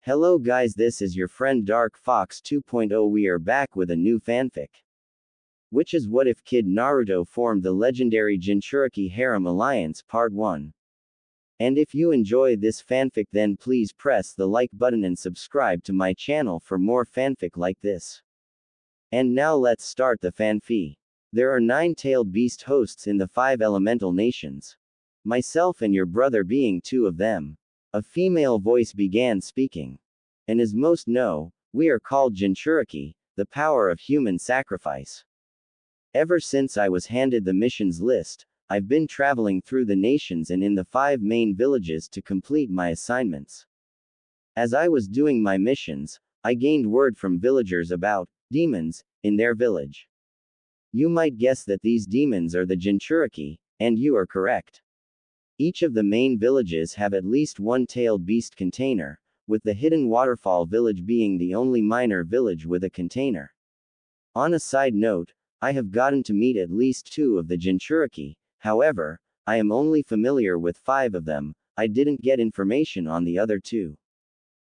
Hello guys, this is your friend Dark Fox 2.0. We are back with a new fanfic. Which is What If Kid Naruto formed the legendary Jinchuriki Harem Alliance Part 1. And if you enjoy this fanfic, then please press the like button and subscribe to my channel for more fanfic like this. And now let's start the fanfic. There are 9-tailed beast hosts in the 5 elemental nations. Myself and your brother being 2 of them. A female voice began speaking. And as most know, we are called Jinchuriki, the power of human sacrifice. Ever since I was handed the missions list, I've been traveling through the nations and in the 5 main villages to complete my assignments. As I was doing my missions, I gained word from villagers about demons in their village. You might guess that these demons are the Jinchuriki, and you are correct. Each of the main villages have at least one tailed beast container, with the hidden waterfall village being the only minor village with a container. On a side note, I have gotten to meet at least 2 of the Jinchuriki, however, I am only familiar with 5 of them. I didn't get information on the other 2.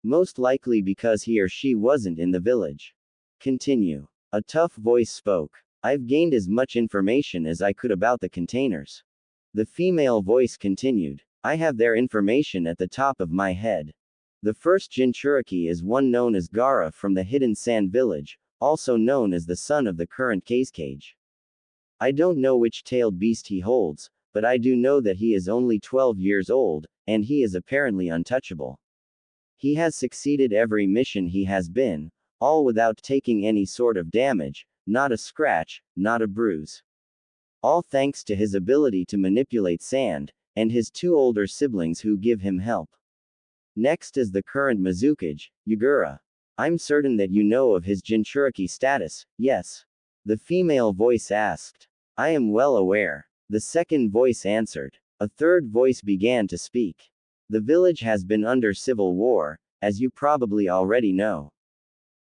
Most likely because he or she wasn't in the village. Continue. A tough voice spoke. I've gained as much information as I could about the containers. The female voice continued. I have their information at the top of my head. The first Jinchuriki is one known as Gaara from the Hidden Sand Village, also known as the son of the current Cage. I don't know which tailed beast he holds, but I do know that he is only 12 years old, and he is apparently untouchable. He has succeeded every mission he has been, all without taking any sort of damage, not a scratch, not a bruise. All thanks to his ability to manipulate sand, and his 2 older siblings who give him help. Next is the current Mizukage, Yagura. I'm certain that you know of his Jinchuriki status, yes? The female voice asked. I am well aware. The second voice answered. A third voice began to speak. The village has been under civil war, as you probably already know.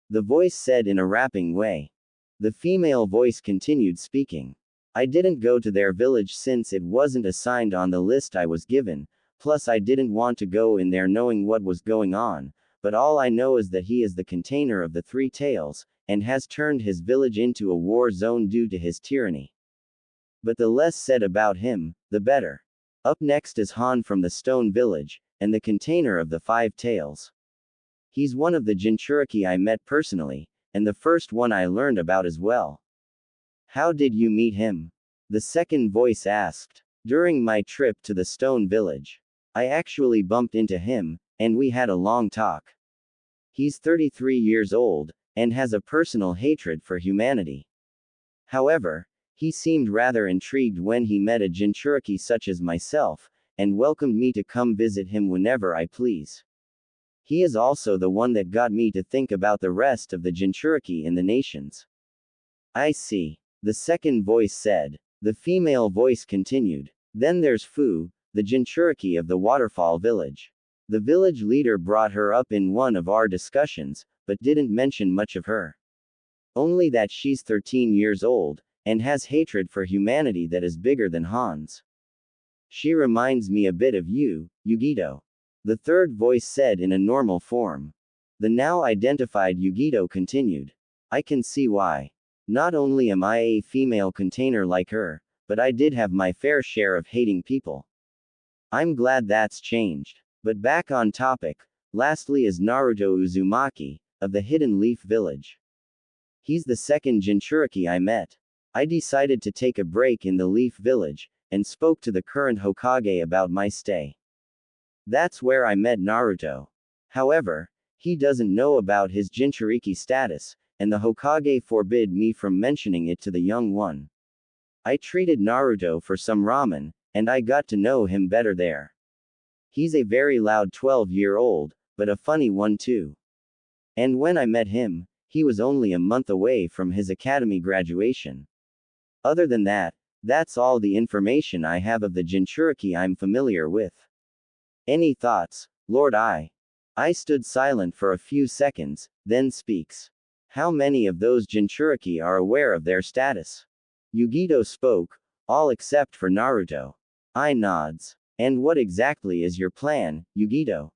The voice said in a rapping way. The female voice continued speaking. I didn't go to their village since it wasn't assigned on the list I was given, plus I didn't want to go in there knowing what was going on, but all I know is that he is the container of the 3 tails, and has turned his village into a war zone due to his tyranny. But the less said about him, the better. Up next is Han from the Stone Village, and the container of the 5 tails. He's one of the Jinchuriki I met personally, and the first one I learned about as well. How did you meet him? The second voice asked. During my trip to the Stone Village. I actually bumped into him, and we had a long talk. He's 33 years old, and has a personal hatred for humanity. However, he seemed rather intrigued when he met a Jinchuriki such as myself, and welcomed me to come visit him whenever I please. He is also the one that got me to think about the rest of the Jinchuriki in the nations. I see. The second voice said. The female voice continued. Then there's Fu, the Jinchuriki of the Waterfall Village. The village leader brought her up in one of our discussions, but didn't mention much of her. Only that she's 13 years old, and has hatred for humanity that is bigger than Han's. She reminds me a bit of you, Yugito. The third voice said in a normal form. The now identified Yugito continued. I can see why. Not only am I a female container like her, but I did have my fair share of hating people. I'm glad that's changed. But back on topic, lastly is Naruto Uzumaki, of the Hidden Leaf Village. He's the second Jinchuriki I met. I decided to take a break in the Leaf Village, and spoke to the current Hokage about my stay. That's where I met Naruto. However, he doesn't know about his Jinchuriki status, and the Hokage forbid me from mentioning it to the young one. I treated Naruto for some ramen, and I got to know him better there. He's a very loud 12-year-old, but a funny one too. And when I met him, he was only a month away from his academy graduation. Other than that, that's all the information I have of the Jinchuriki I'm familiar with. Any thoughts, Lord I? I stood silent for a few seconds, then speaks. How many of those Jinchuriki are aware of their status? Yugito spoke, all except for Naruto. I nods. And what exactly is your plan, Yugito?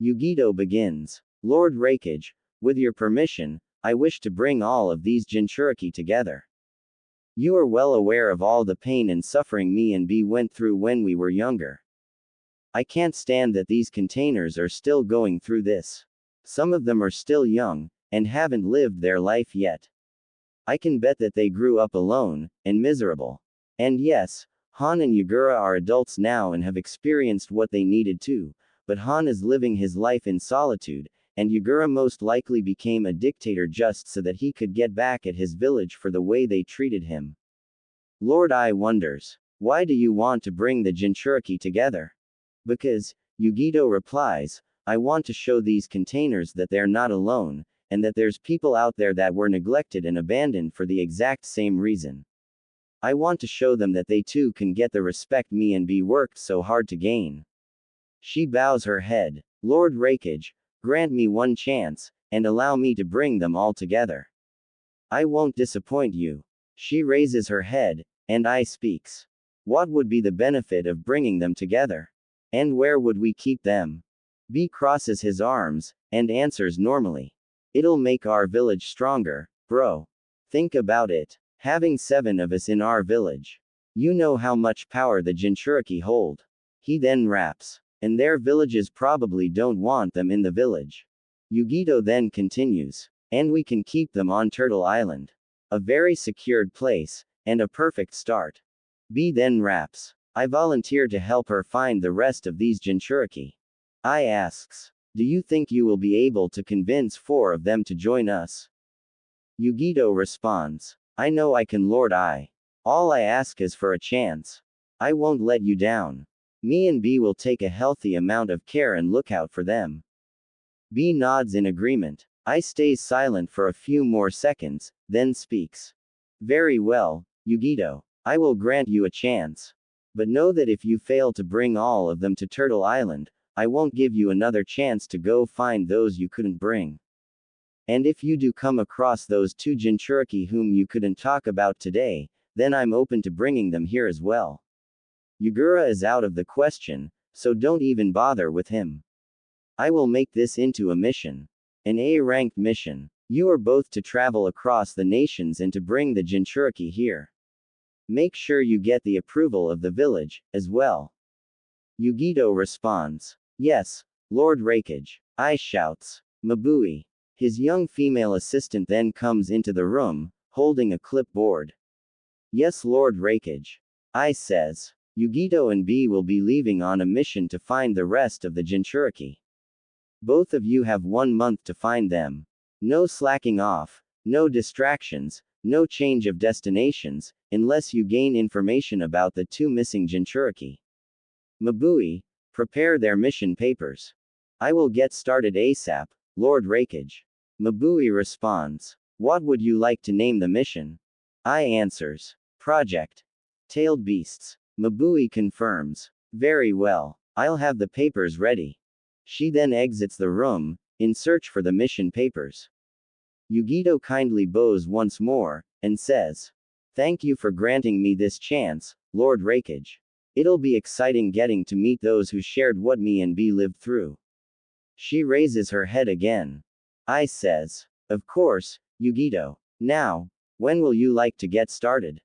Yugito begins. Lord Rakage, with your permission, I wish to bring all of these Jinchuriki together. You are well aware of all the pain and suffering me and B went through when we were younger. I can't stand that these containers are still going through this. Some of them are still young, and haven't lived their life yet. I can bet that they grew up alone, and miserable. And yes, Han and Yagura are adults now and have experienced what they needed to, but Han is living his life in solitude, and Yagura most likely became a dictator just so that he could get back at his village for the way they treated him. Lord I wonders, why do you want to bring the Jinchuriki together? Because, Yugito replies, I want to show these containers that they're not alone, and that there's people out there that were neglected and abandoned for the exact same reason. I want to show them that they too can get the respect me and B worked so hard to gain. She bows her head. Lord Rakage, grant me one chance, and allow me to bring them all together. I won't disappoint you. She raises her head, and I speaks. What would be the benefit of bringing them together? And where would we keep them? B crosses his arms, and answers normally. It'll make our village stronger, bro. Think about it. Having 7 of us in our village. You know how much power the Jinchuriki hold. He then raps. And their villages probably don't want them in the village. Yugito then continues. And we can keep them on Turtle Island. A very secured place, and a perfect start. B then raps. I volunteer to help her find the rest of these Jinchuriki. I asks. Do you think you will be able to convince 4 of them to join us? Yugito responds. I know I can, Lord I. All I ask is for a chance. I won't let you down. Me and B will take a healthy amount of care and look out for them. B nods in agreement. I stays silent for a few more seconds, then speaks. Very well, Yugito. I will grant you a chance. But know that if you fail to bring all of them to Turtle Island, I won't give you another chance to go find those you couldn't bring. And if you do come across those 2 Jinchuriki whom you couldn't talk about today, then I'm open to bringing them here as well. Yagura is out of the question, so don't even bother with him. I will make this into a mission. An A-ranked mission. You are both to travel across the nations and to bring the Jinchuriki here. Make sure you get the approval of the village, as well. Yugito responds. Yes, Lord Rakage. I shouts. Mabui. His young female assistant then comes into the room, holding a clipboard. Yes, Lord Rakage. I says. Yugito and B will be leaving on a mission to find the rest of the Jinchuriki. Both of you have 1 month to find them. No slacking off, no distractions, no change of destinations, unless you gain information about the 2 missing Jinchuriki. Mabui, prepare their mission papers. I will get started ASAP, Lord Rakage. Mabui responds. What would you like to name the mission? I answers. Project Tailed Beasts. Mabui confirms. Very well. I'll have the papers ready. She then exits the room, in search for the mission papers. Yugito kindly bows once more, and says. Thank you for granting me this chance, Lord Rakage. It'll be exciting getting to meet those who shared what me and B lived through. She raises her head again. I says. Of course, Yugito. Now, when will you like to get started?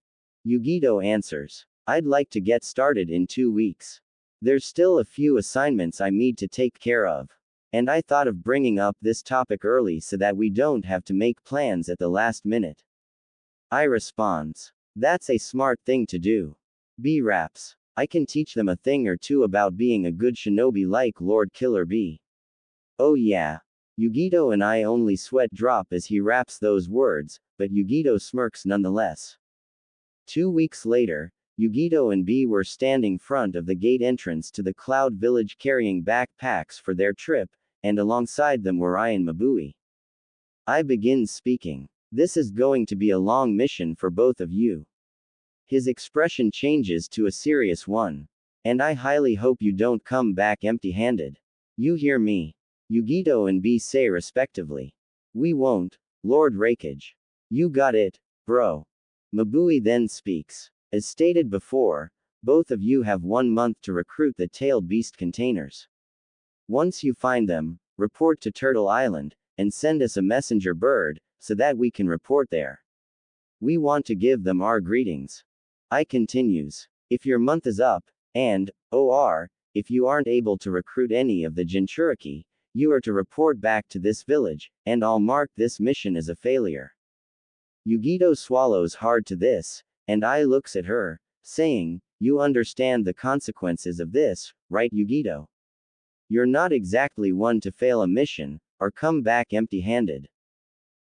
Yugito answers. I'd like to get started in 2 weeks. There's still a few assignments I need to take care of. And I thought of bringing up this topic early so that we don't have to make plans at the last minute. I responds. That's a smart thing to do. B raps. I can teach them a thing or two about being a good shinobi like Lord Killer B. Oh yeah. Yugito and I only sweat drop as he raps those words, but Yugito smirks nonetheless. 2 weeks later, Yugito and B were standing front of the gate entrance to the Cloud Village carrying backpacks for their trip, and alongside them were I and Mabui. I begin speaking. This is going to be a long mission for both of you. His expression changes to a serious one. And I highly hope you don't come back empty-handed. You hear me? Yugito and B say respectively. We won't, Lord Rakage. You got it, bro. Mabui then speaks. As stated before, both of you have 1 month to recruit the tailed beast containers. Once you find them, report to Turtle Island, and send us a messenger bird, so that we can report there. We want to give them our greetings. I continues. If your month is up, and, if you aren't able to recruit any of the Jinchuriki, you are to report back to this village, and I'll mark this mission as a failure. Yugito swallows hard to this, and I looks at her, saying, you understand the consequences of this, right Yugito? You're not exactly one to fail a mission, or come back empty-handed.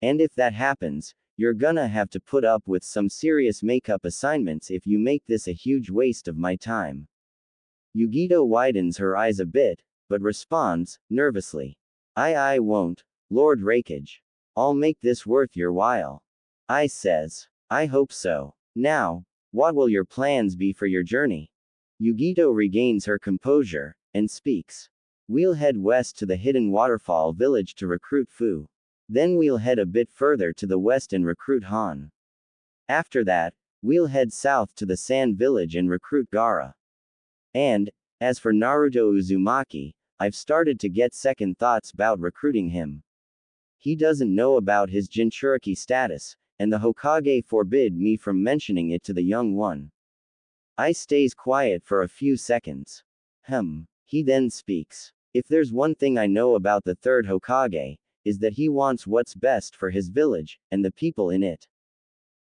And if that happens, you're gonna have to put up with some serious makeup assignments if you make this a huge waste of my time. Yugito widens her eyes a bit, but responds, nervously. I won't, Lord Rakage. I'll make this worth your while. I says. I hope so. Now, what will your plans be for your journey? Yugito regains her composure, and speaks. We'll head west to the hidden waterfall village to recruit Fu. Then we'll head a bit further to the west and recruit Han. After that, we'll head south to the sand village and recruit Gaara. And, as for Naruto Uzumaki, I've started to get second thoughts about recruiting him. He doesn't know about his Jinchuriki status, and the Hokage forbid me from mentioning it to the young one. I stays quiet for a few seconds. He then speaks. If there's one thing I know about the third Hokage, is that he wants what's best for his village, and the people in it.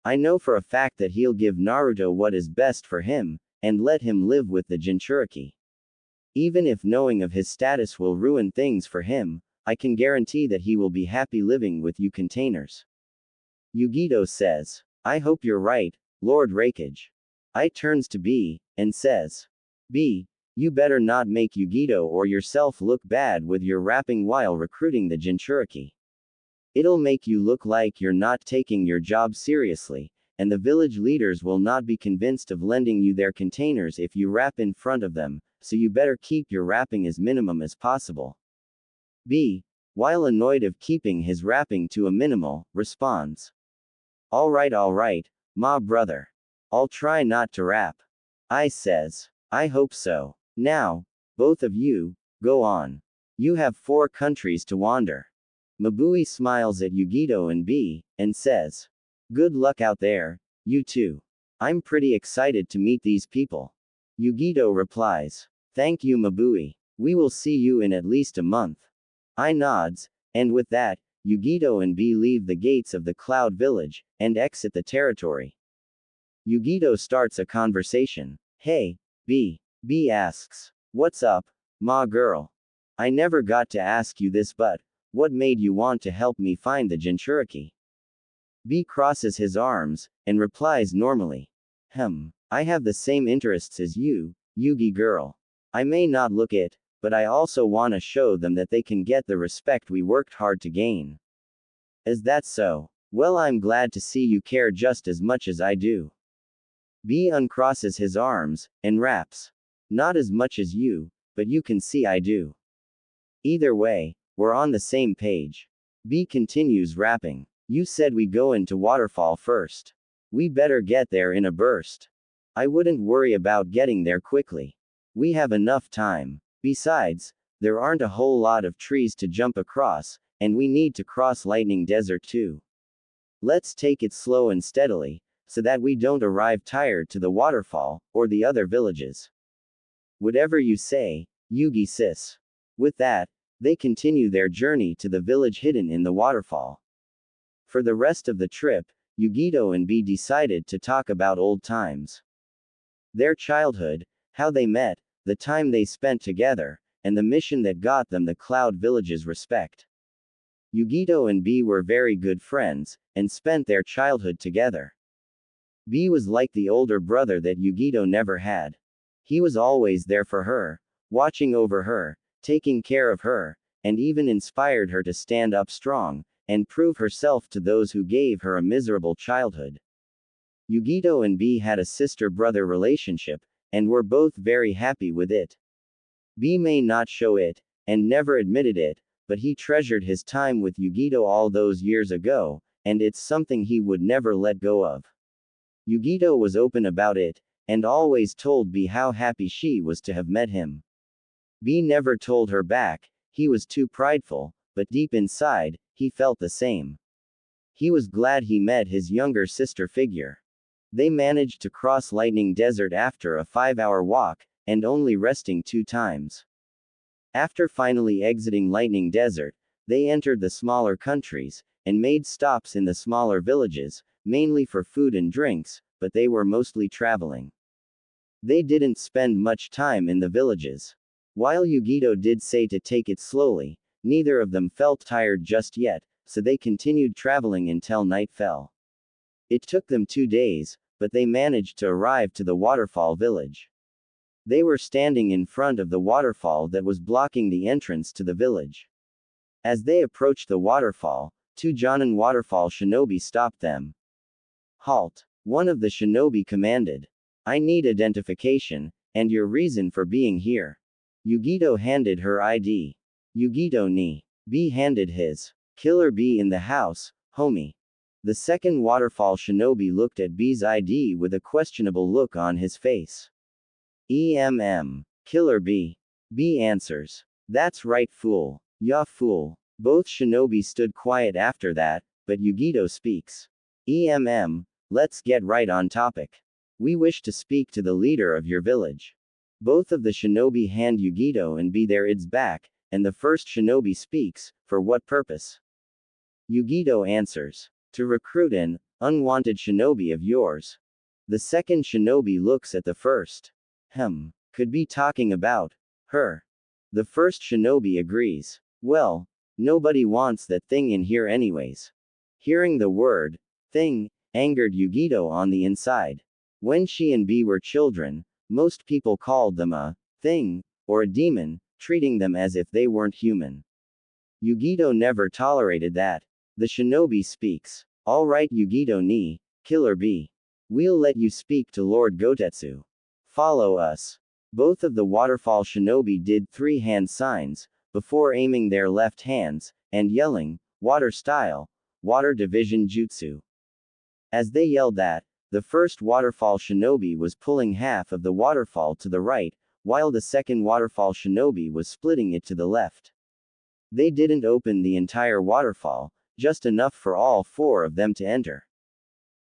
I know for a fact that he'll give Naruto what is best for him, and let him live with the Jinchuriki. Even if knowing of his status will ruin things for him, I can guarantee that he will be happy living with you containers. Yugito says. I hope you're right, Lord Rakage. I turns to B, and says. B, you better not make Yugito or yourself look bad with your rapping while recruiting the Jinchuriki. It'll make you look like you're not taking your job seriously, and the village leaders will not be convinced of lending you their containers if you rap in front of them, so you better keep your rapping as minimum as possible. B, while annoyed of keeping his rapping to a minimal, responds. Alright, ma brother. I'll try not to rap. I says. I hope so. Now, both of you, go on. You have 4 countries to wander. Mabui smiles at Yugito and B, and says. Good luck out there, you two. I'm pretty excited to meet these people. Yugito replies. Thank you Mabui. We will see you in at least a month. I nods, and with that, Yugito and B leave the gates of the Cloud Village, and exit the territory. Yugito starts a conversation. Hey, B. B asks. What's up, ma girl? I never got to ask you this, but what made you want to help me find the Jinchuriki? B crosses his arms, and replies normally. I have the same interests as you, Yugi girl. I may not look it, but I also wanna show them that they can get the respect we worked hard to gain. Is that so? Well, I'm glad to see you care just as much as I do. B uncrosses his arms, and raps. Not as much as you, but you can see I do. Either way, we're on the same page. B continues rapping. You said we go into waterfall first. We better get there in a burst. I wouldn't worry about getting there quickly. We have enough time. Besides, there aren't a whole lot of trees to jump across, and we need to cross Lightning Desert too. Let's take it slow and steadily, so that we don't arrive tired to the waterfall, or the other villages. Whatever you say, Yugi sis. With that, they continue their journey to the village hidden in the waterfall. For the rest of the trip, Yugito and B decided to talk about old times. Their childhood, how they met, the time they spent together, and the mission that got them the Cloud Village's respect. Yugito and B were very good friends, and spent their childhood together. B was like the older brother that Yugito never had. He was always there for her, watching over her, taking care of her, and even inspired her to stand up strong, and prove herself to those who gave her a miserable childhood. Yugito and B had a sister-brother relationship, and were both very happy with it. B may not show it, and never admitted it, but he treasured his time with Yugito all those years ago, and it's something he would never let go of. Yugito was open about it, and always told B how happy she was to have met him. B never told her back, he was too prideful, but deep inside, he felt the same. He was glad he met his younger sister figure. They managed to cross Lightning Desert after a 5-hour walk, and only resting 2 times. After finally exiting Lightning Desert, they entered the smaller countries, and made stops in the smaller villages, mainly for food and drinks, but they were mostly traveling. They didn't spend much time in the villages. While Yugito did say to take it slowly, neither of them felt tired just yet, so they continued traveling until night fell. It took them 2 days, but they managed to arrive to the waterfall village. They were standing in front of the waterfall that was blocking the entrance to the village. As they approached the waterfall, 2 Jonin waterfall shinobi stopped them. Halt! One of the shinobi commanded. I need identification, and your reason for being here. Yugito handed her ID. Yugito ni. B handed his. Killer B in the house, homie. The second waterfall shinobi looked at B's ID with a questionable look on his face. Killer B. B answers. That's right, fool. Ya fool. Both shinobi stood quiet after that, but Yugito speaks. Let's get right on topic. We wish to speak to the leader of your village. Both of the shinobi hand Yugito and B their IDs back, and the first shinobi speaks, for what purpose? Yugito answers. To recruit an unwanted shinobi of yours. The second shinobi looks at the first. Could be talking about her. The first shinobi agrees. Well, nobody wants that thing in here anyways. Hearing the word thing angered Yugito on the inside. When she and B were children, most people called them a thing or a demon, treating them as if they weren't human. Yugito never tolerated that. The shinobi speaks. All right, Yugito ni, Killer B. We'll let you speak to Lord Gotetsu. Follow us. Both of the waterfall shinobi did 3 hand signs, before aiming their left hands, and yelling, water style, water division jutsu. As they yelled that, the first waterfall shinobi was pulling half of the waterfall to the right, while the second waterfall shinobi was splitting it to the left. They didn't open the entire waterfall, just enough for all 4 of them to enter.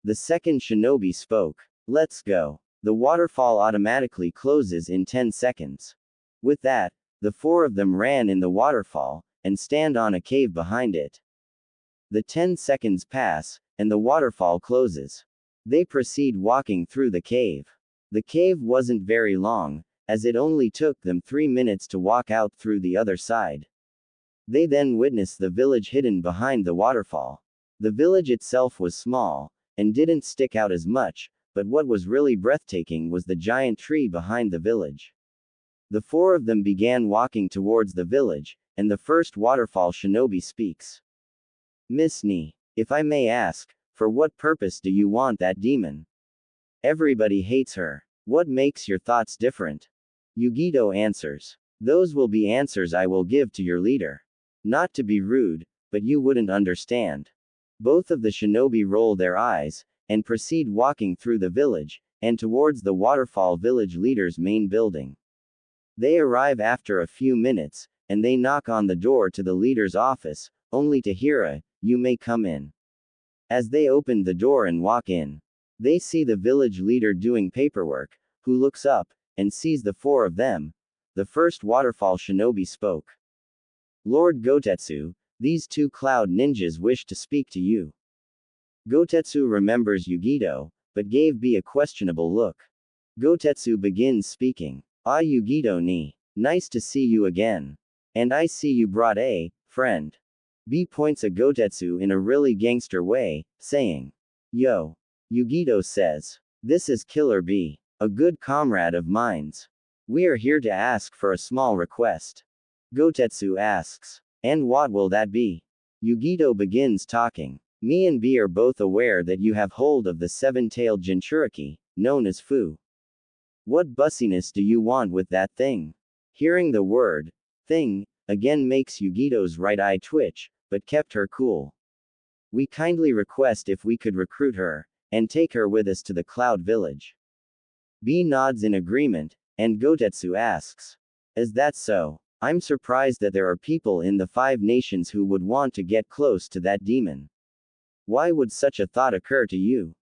The second shinobi spoke. Let's go. The waterfall automatically closes in 10 seconds. With that, the 4 of them ran in the waterfall, and stand on a cave behind it. The 10 seconds pass, and the waterfall closes. They proceed walking through the cave. The cave wasn't very long, as it only took them 3 minutes to walk out through the other side. They then witnessed the village hidden behind the waterfall. The village itself was small, and didn't stick out as much, but what was really breathtaking was the giant tree behind the village. The 4 of them began walking towards the village, and the first waterfall shinobi speaks. Miss Ni, if I may ask, for what purpose do you want that demon? Everybody hates her. What makes your thoughts different? Yugito answers. Those will be answers I will give to your leader. Not to be rude, but you wouldn't understand. Both of the shinobi roll their eyes, and proceed walking through the village, and towards the waterfall village leader's main building. They arrive after a few minutes, and they knock on the door to the leader's office, only to hear a, you may come in. As they open the door and walk in, they see the village leader doing paperwork, who looks up, and sees the 4 of them. The first waterfall shinobi spoke. Lord Gotetsu, these 2 cloud ninjas wish to speak to you. Gotetsu remembers Yugito, but gave B a questionable look. Gotetsu begins speaking. Ah, Yugito ni. Nice to see you again. And I see you brought a friend. B points at Gotetsu in a really gangster way, saying. Yo. Yugito says. This is Killer B, a good comrade of mine's. We are here to ask for a small request. Gotetsu asks. And what will that be? Yugito begins talking. Me and B are both aware that you have hold of the 7-tailed Jinchuriki, known as Fu. What bussiness do you want with that thing? Hearing the word, thing, again makes Yugito's right eye twitch, but kept her cool. We kindly request if we could recruit her, and take her with us to the Cloud Village. B nods in agreement, and Gotetsu asks. Is that so? I'm surprised that there are people in the 5 nations who would want to get close to that demon. Why would such a thought occur to you?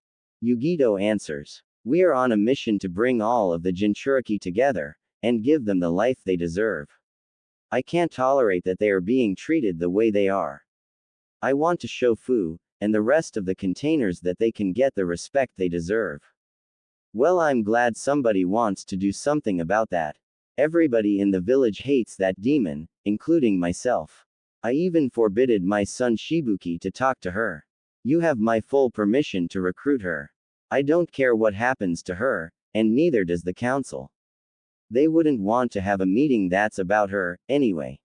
Yugito answers. We are on a mission to bring all of the Jinchuriki together, and give them the life they deserve. I can't tolerate that they are being treated the way they are. I want to show Fu, and the rest of the containers that they can get the respect they deserve. Well, I'm glad somebody wants to do something about that. Everybody in the village hates that demon, including myself. I even forbidded my son Shibuki to talk to her. You have my full permission to recruit her. I don't care what happens to her, and neither does the council. They wouldn't want to have a meeting that's about her, anyway.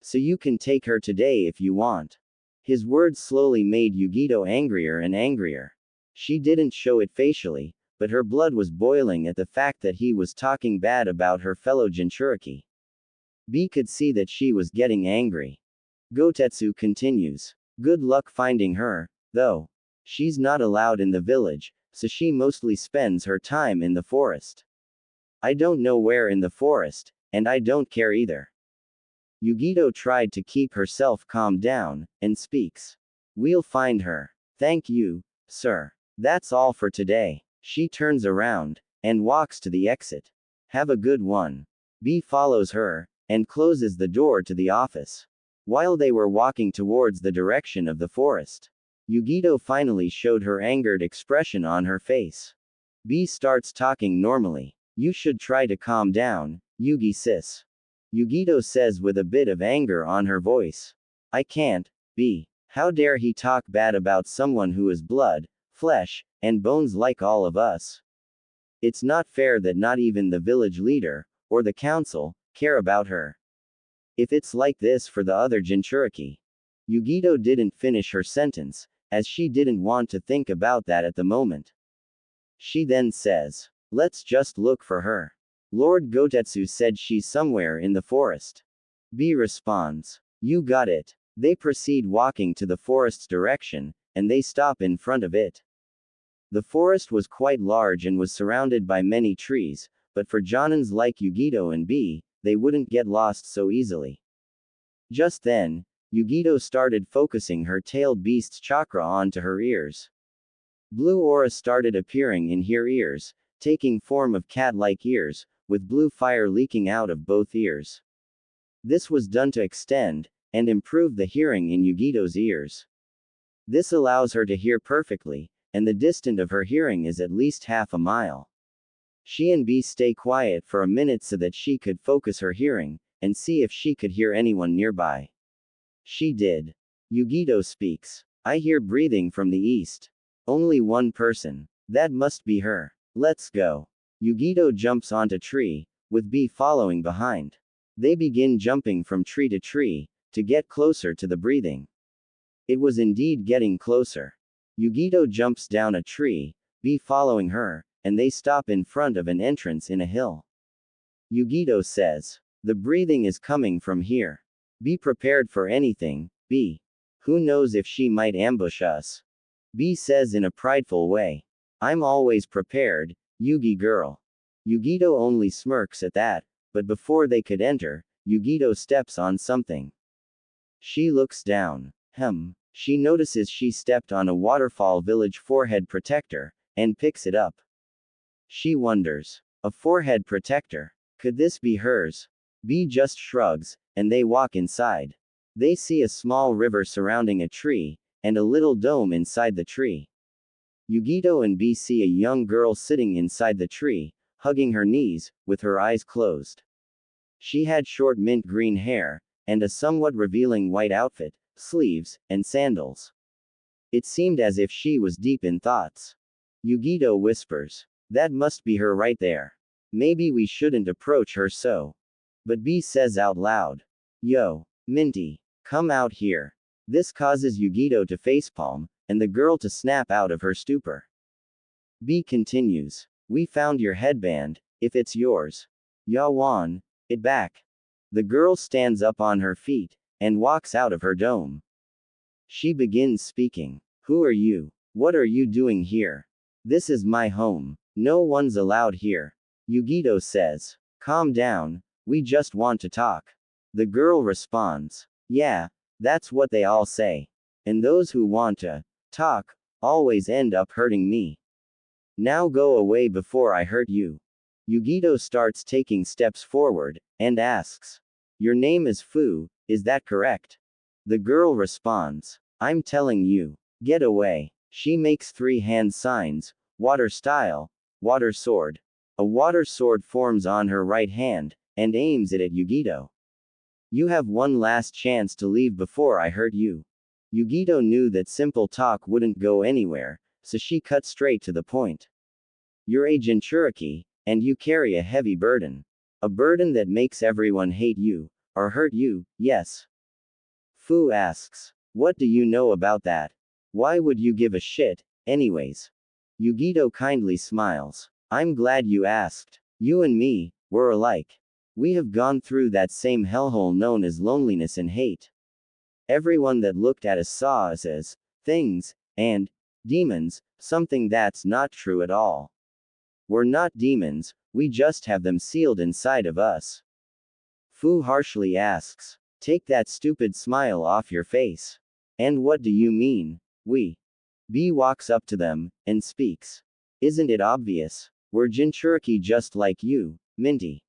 So you can take her today if you want. His words slowly made Yugito angrier and angrier. She didn't show it facially, but her blood was boiling at the fact that he was talking bad about her fellow Jinchuriki. B could see that she was getting angry. Gotetsu continues. Good luck finding her, though. She's not allowed in the village, so she mostly spends her time in the forest. I don't know where in the forest, and I don't care either. Yugito tried to keep herself calmed down, and speaks. We'll find her. Thank you, sir. That's all for today. She turns around, and walks to the exit. Have a good one. B follows her, and closes the door to the office. While they were walking towards the direction of the forest, Yugito finally showed her angered expression on her face. B starts talking normally. You should try to calm down, Yugi sis. Yugito says with a bit of anger on her voice. I can't, B. How dare he talk bad about someone who is blood, flesh, and bones like all of us? It's not fair that not even the village leader, or the council, care about her. If it's like this for the other Jinchuriki. Yugito didn't finish her sentence, as she didn't want to think about that at the moment. She then says, let's just look for her. Lord Gotetsu said she's somewhere in the forest. B responds, you got it. They proceed walking to the forest's direction, and they stop in front of it. The forest was quite large and was surrounded by many trees, but for Jonins like Yugito and B, they wouldn't get lost so easily. Just then, Yugito started focusing her tailed beast's chakra onto her ears. Blue aura started appearing in her ears, taking form of cat-like ears, with blue fire leaking out of both ears. This was done to extend and improve the hearing in Yugito's ears. This allows her to hear perfectly, and the distance of her hearing is at least half a mile. She and B stay quiet for a minute so that she could focus her hearing, and see if she could hear anyone nearby. She did. Yugito speaks. I hear breathing from the east. Only one person. That must be her. Let's go. Yugito jumps onto tree, with B following behind. They begin jumping from tree to get closer to the breathing. It was indeed getting closer. Yugito jumps down a tree, B following her, and they stop in front of an entrance in a hill. Yugito says, the breathing is coming from here. Be prepared for anything, B. Who knows if she might ambush us? B says in a prideful way. I'm always prepared, Yugi girl. Yugito only smirks at that, but before they could enter, Yugito steps on something. She looks down. She notices she stepped on a waterfall village forehead protector, and picks it up. She wonders. A forehead protector. Could this be hers? B just shrugs, and they walk inside. They see a small river surrounding a tree, and a little dome inside the tree. Yugito and B see a young girl sitting inside the tree, hugging her knees, with her eyes closed. She had short mint green hair, and a somewhat revealing white outfit, sleeves, and sandals. It seemed as if she was deep in thoughts. Yugito whispers. That must be her right there. Maybe we shouldn't approach her so. But B says out loud. Yo, Minty, come out here. This causes Yugito to facepalm, and the girl to snap out of her stupor. B continues. We found your headband, if it's yours. Ya want it back. The girl stands up on her feet, and walks out of her dome. She begins speaking. Who are you? What are you doing here? This is my home. No one's allowed here. Yugito says. Calm down, we just want to talk. The girl responds. Yeah, that's what they all say. And those who want to talk always end up hurting me. Now go away before I hurt you. Yugito starts taking steps forward, and asks. Your name is Fu, is that correct? The girl responds. I'm telling you. Get away. She makes 3 hand signs, water style, water sword. A water sword forms on her right hand, and aims it at Yugito. You have one last chance to leave before I hurt you. Yugito knew that simple talk wouldn't go anywhere, so she cut straight to the point. You're a Jinchuriki, and you carry a heavy burden. A burden that makes everyone hate you, or hurt you, yes. Fu asks. What do you know about that? Why would you give a shit, anyways? Yugito kindly smiles. I'm glad you asked. You and me, we're alike. We have gone through that same hellhole known as loneliness and hate. Everyone that looked at us saw us as things, and demons, something that's not true at all. We're not demons, we just have them sealed inside of us. Fu harshly asks. Take that stupid smile off your face. And what do you mean, we? B walks up to them, and speaks. Isn't it obvious? We're Jinchuriki just like you, Minty.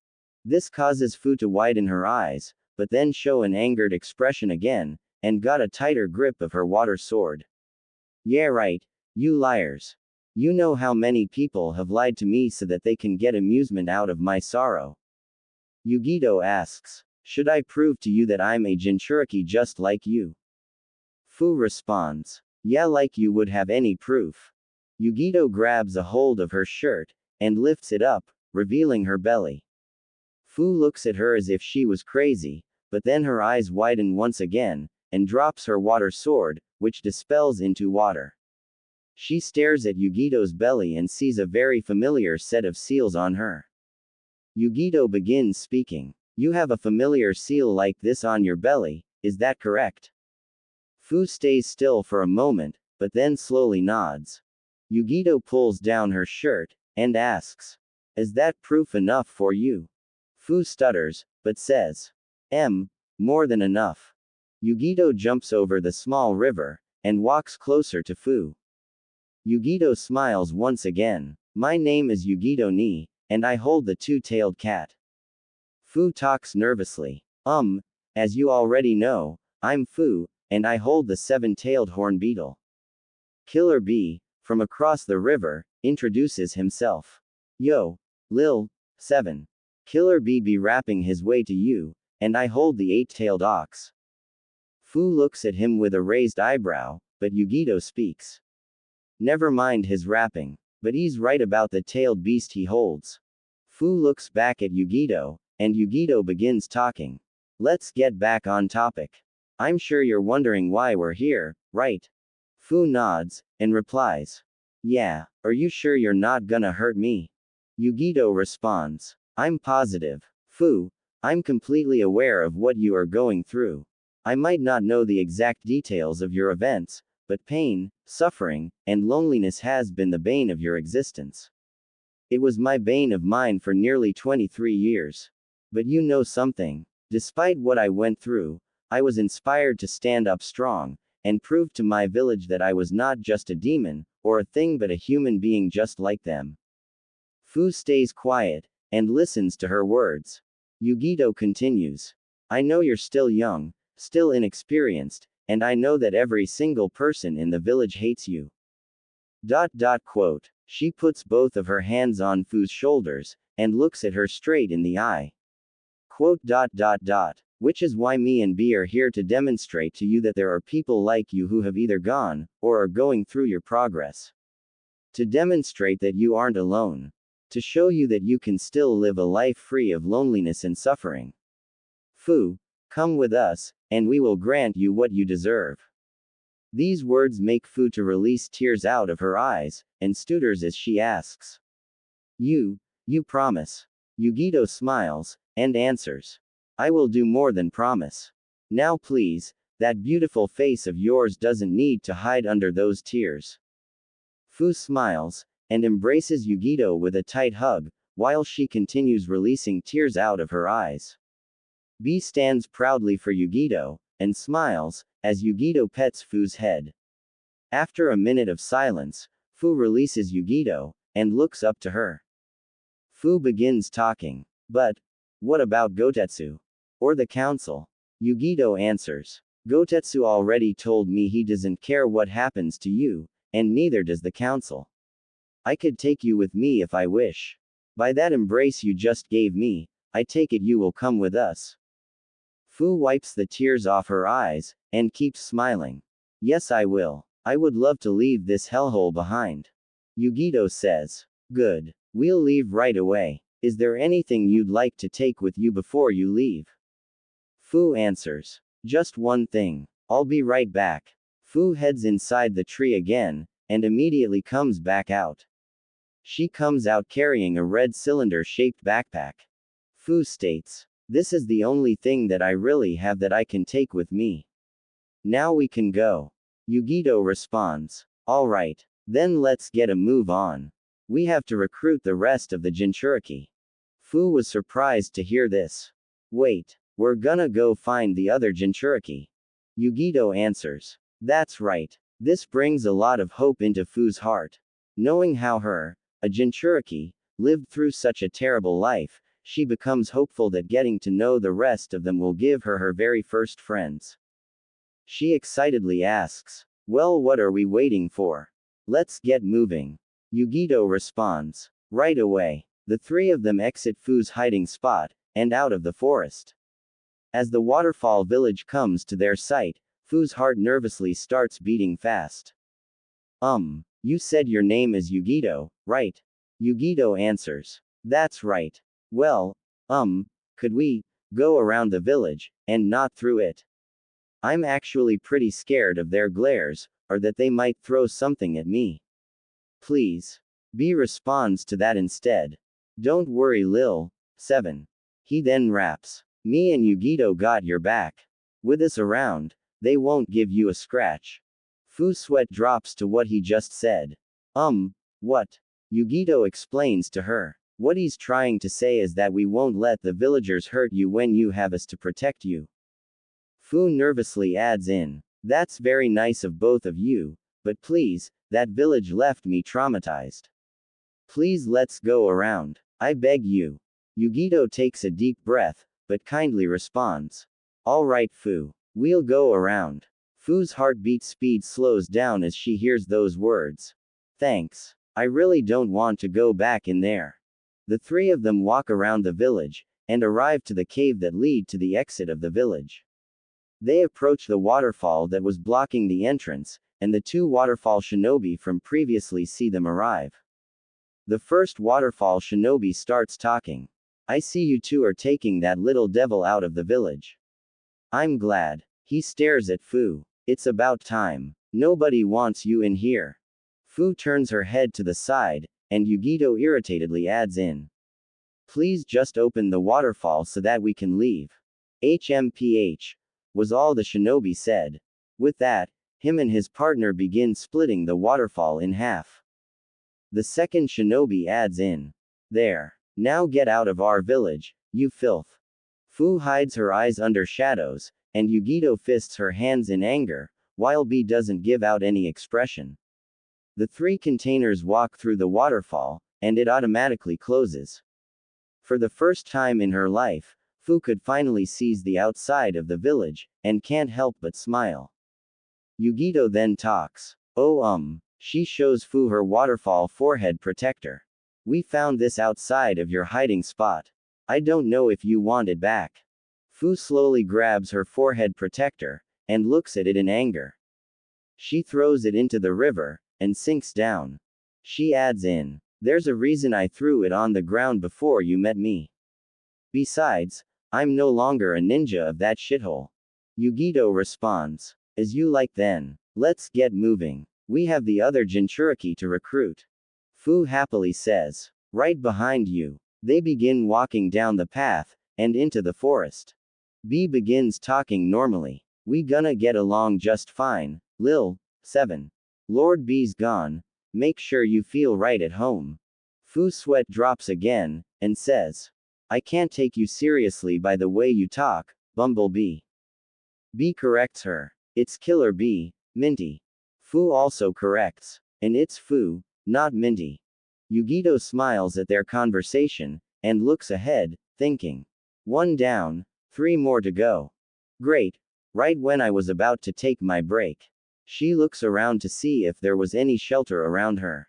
This causes Fu to widen her eyes, but then show an angered expression again, and got a tighter grip of her water sword. Yeah right, you liars. You know how many people have lied to me so that they can get amusement out of my sorrow. Yugito asks. Should I prove to you that I'm a Jinchuriki just like you? Fu responds. Yeah, like you would have any proof. Yugito grabs a hold of her shirt, and lifts it up, revealing her belly. Fu looks at her as if she was crazy, but then her eyes widen once again, and drops her water sword, which dispels into water. She stares at Yugito's belly and sees a very familiar set of seals on her. Yugito begins speaking. You have a familiar seal like this on your belly, is that correct? Fu stays still for a moment, but then slowly nods. Yugito pulls down her shirt, and asks. Is that proof enough for you? Fu stutters, but says. More than enough. Yugito jumps over the small river, and walks closer to Fu. Yugito smiles once again. My name is Yugito Ni, and I hold the 2-tailed cat. Fu talks nervously. As you already know, I'm Fu, and I hold the 7-tailed horn beetle. Killer B, from across the river, introduces himself. Yo, Lil, 7. Killer B be rapping his way to you, and I hold the 8-tailed ox. Fu looks at him with a raised eyebrow, but Yugito speaks. Never mind his rapping, but he's right about the tailed beast he holds. Fu looks back at Yugito, and Yugito begins talking. Let's get back on topic. I'm sure you're wondering why we're here, right? Fu nods, and replies. Yeah, are you sure you're not gonna hurt me? Yugito responds. I'm positive. Fu, I'm completely aware of what you are going through. I might not know the exact details of your events, but pain, suffering, and loneliness has been the bane of your existence. It was my bane of mine for nearly 23 years. But you know something. Despite what I went through, I was inspired to stand up strong, and prove to my village that I was not just a demon, or a thing but a human being just like them. Fu stays quiet, and listens to her words. Yugito continues. I know you're still young, still inexperienced, and I know that every single person in the village hates you. Quote. She puts both of her hands on Fu's shoulders, and looks at her straight in the eye. Quote. Which is why me and B are here to demonstrate to you that there are people like you who have either gone, or are going through your progress. To demonstrate that you aren't alone. To show you that you can still live a life free of loneliness and suffering. Fu, come with us, and we will grant you what you deserve. These words make Fu to release tears out of her eyes, and stutters as she asks. You promise. Yugito smiles, and answers. I will do more than promise. Now please, that beautiful face of yours doesn't need to hide under those tears. Fu smiles, and embraces Yugito with a tight hug, while she continues releasing tears out of her eyes. B stands proudly for Yugito, and smiles, as Yugito pets Fu's head. After a minute of silence, Fu releases Yugito, and looks up to her. Fu begins talking. But, what about Gotetsu? Or the council? Yugito answers. Gotetsu already told me he doesn't care what happens to you, and neither does the council. I could take you with me if I wish. By that embrace you just gave me, I take it you will come with us. Fu wipes the tears off her eyes, and keeps smiling. Yes, I will. I would love to leave this hellhole behind. Yugito says. Good. We'll leave right away. Is there anything you'd like to take with you before you leave? Fu answers. Just one thing. I'll be right back. Fu heads inside the tree again, and immediately comes back out. She comes out carrying a red cylinder-shaped backpack. Fu states. This is the only thing that I really have that I can take with me. Now we can go. Yugito responds. Alright. Then let's get a move on. We have to recruit the rest of the Jinchuriki. Fu was surprised to hear this. Wait, we're gonna go find the other Jinchuriki. Yugito answers. That's right. This brings a lot of hope into Fu's heart. Knowing how her, a Jinchuriki, lived through such a terrible life, she becomes hopeful that getting to know the rest of them will give her her very first friends. She excitedly asks, well, what are we waiting for? Let's get moving. Yugito responds. Right away. The three of them exit Fu's hiding spot, and out of the forest. As the waterfall village comes to their sight, Fu's heart nervously starts beating fast. You said your name is Yugito, right? Yugito answers. That's right. Well, could we go around the village, and not through it? I'm actually pretty scared of their glares, or that they might throw something at me. Please. B responds to that instead. Don't worry, Lil. 7. He then raps. Me and Yugito got your back. With us around, they won't give you a scratch. Fu's sweat drops to what he just said. What? Yugito explains to her. What he's trying to say is that we won't let the villagers hurt you when you have us to protect you. Fu nervously adds in. That's very nice of both of you, but please, that village left me traumatized. Please let's go around. I beg you. Yugito takes a deep breath, but kindly responds. Alright Fu. We'll go around. Fu's heartbeat speed slows down as she hears those words. Thanks. I really don't want to go back in there. The three of them walk around the village, and arrive to the cave that lead to the exit of the village. They approach the waterfall that was blocking the entrance, and the two waterfall shinobi from previously see them arrive. The first waterfall shinobi starts talking. I see you two are taking that little devil out of the village. I'm glad. He stares at Fu. It's about time. Nobody wants you in here. Fu turns her head to the side, and Yugito irritatedly adds in. Please just open the waterfall so that we can leave. HMPH. Was all the shinobi said. With that, him and his partner begin splitting the waterfall in half. The second shinobi adds in. There. Now get out of our village, you filth. Fu hides her eyes under shadows, and Yugito fists her hands in anger, while B doesn't give out any expression. The three containers walk through the waterfall, and it automatically closes. For the first time in her life, Fu could finally sees the outside of the village, and can't help but smile. Yugito then talks. She shows Fu her waterfall forehead protector. We found this outside of your hiding spot. I don't know if you want it back. Fu slowly grabs her forehead protector, and looks at it in anger. She throws it into the river, and sinks down. She adds in. There's a reason I threw it on the ground before you met me. Besides, I'm no longer a ninja of that shithole. Yugito responds. As you like then. Let's get moving. We have the other Jinchuriki to recruit. Fu happily says. Right behind you. They begin walking down the path, and into the forest. B begins talking normally. We gonna get along just fine, Lil. 7. Lord B's gone. Make sure you feel right at home. Fu's sweat drops again, and says. I can't take you seriously by the way you talk, Bumblebee. B corrects her. It's Killer B, Minty. Fu also corrects. And it's Fu, not Minty. Yugito smiles at their conversation, and looks ahead, thinking. 1 down, 3 more to go. Great. Right when I was about to take my break. She looks around to see if there was any shelter around her.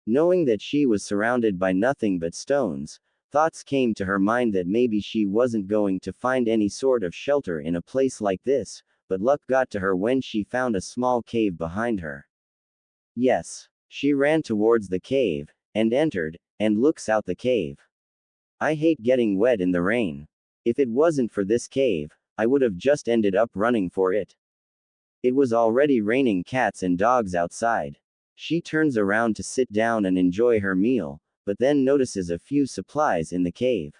Knowing that she was surrounded by nothing but stones, thoughts came to her mind that maybe she wasn't going to find any sort of shelter in a place like this, but luck got to her when she found a small cave behind her. Yes. She ran towards the cave, and entered, and looks out the cave. I hate getting wet in the rain. If it wasn't for this cave, I would have just ended up running for it. It was already raining cats and dogs outside. She turns around to sit down and enjoy her meal, but then notices a few supplies in the cave.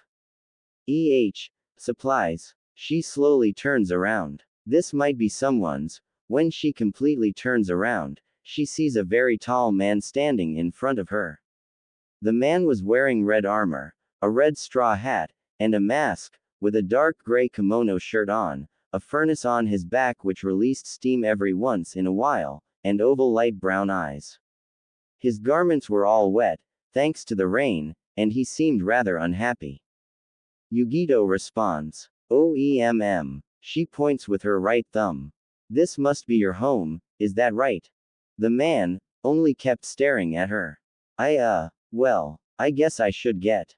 Supplies. She slowly turns around. This might be someone's. When she completely turns around, she sees a very tall man standing in front of her. The man was wearing red armor, a red straw hat, and a mask, with a dark gray kimono shirt on, a furnace on his back which released steam every once in a while, and oval light brown eyes. His garments were all wet, thanks to the rain, and he seemed rather unhappy. Yugito responds. OEMM. She points with her right thumb. This must be your home, is that right? The man only kept staring at her. Well, I guess I should get.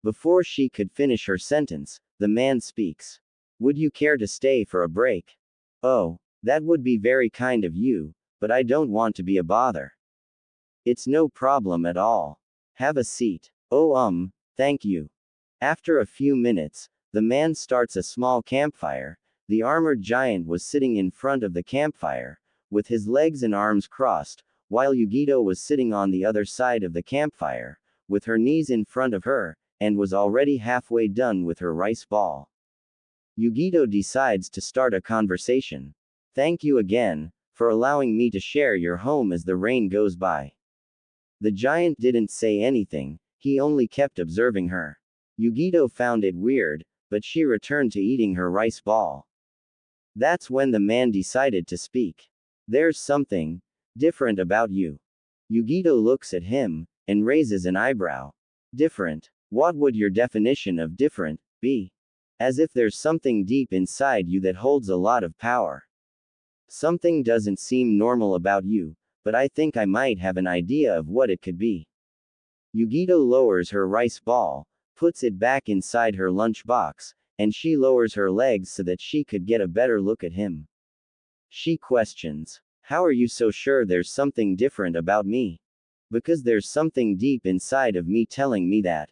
Before she could finish her sentence, the man speaks. Would you care to stay for a break? Oh, that would be very kind of you, but I don't want to be a bother. It's no problem at all. Have a seat. Oh, thank you. After a few minutes, the man starts a small campfire. The armored giant was sitting in front of the campfire, with his legs and arms crossed, while Yugito was sitting on the other side of the campfire, with her knees in front of her, and was already halfway done with her rice ball. Yugito decides to start a conversation. Thank you again, for allowing me to share your home as the rain goes by. The giant didn't say anything, he only kept observing her. Yugito found it weird, but she returned to eating her rice ball. That's when the man decided to speak. There's something different about you. Yugito looks at him, and raises an eyebrow. Different? What would your definition of different be? As if there's something deep inside you that holds a lot of power. Something doesn't seem normal about you, but I think I might have an idea of what it could be. Yugito lowers her rice ball, puts it back inside her lunchbox, and she lowers her legs so that she could get a better look at him. She questions. How are you so sure there's something different about me? Because there's something deep inside of me telling me that.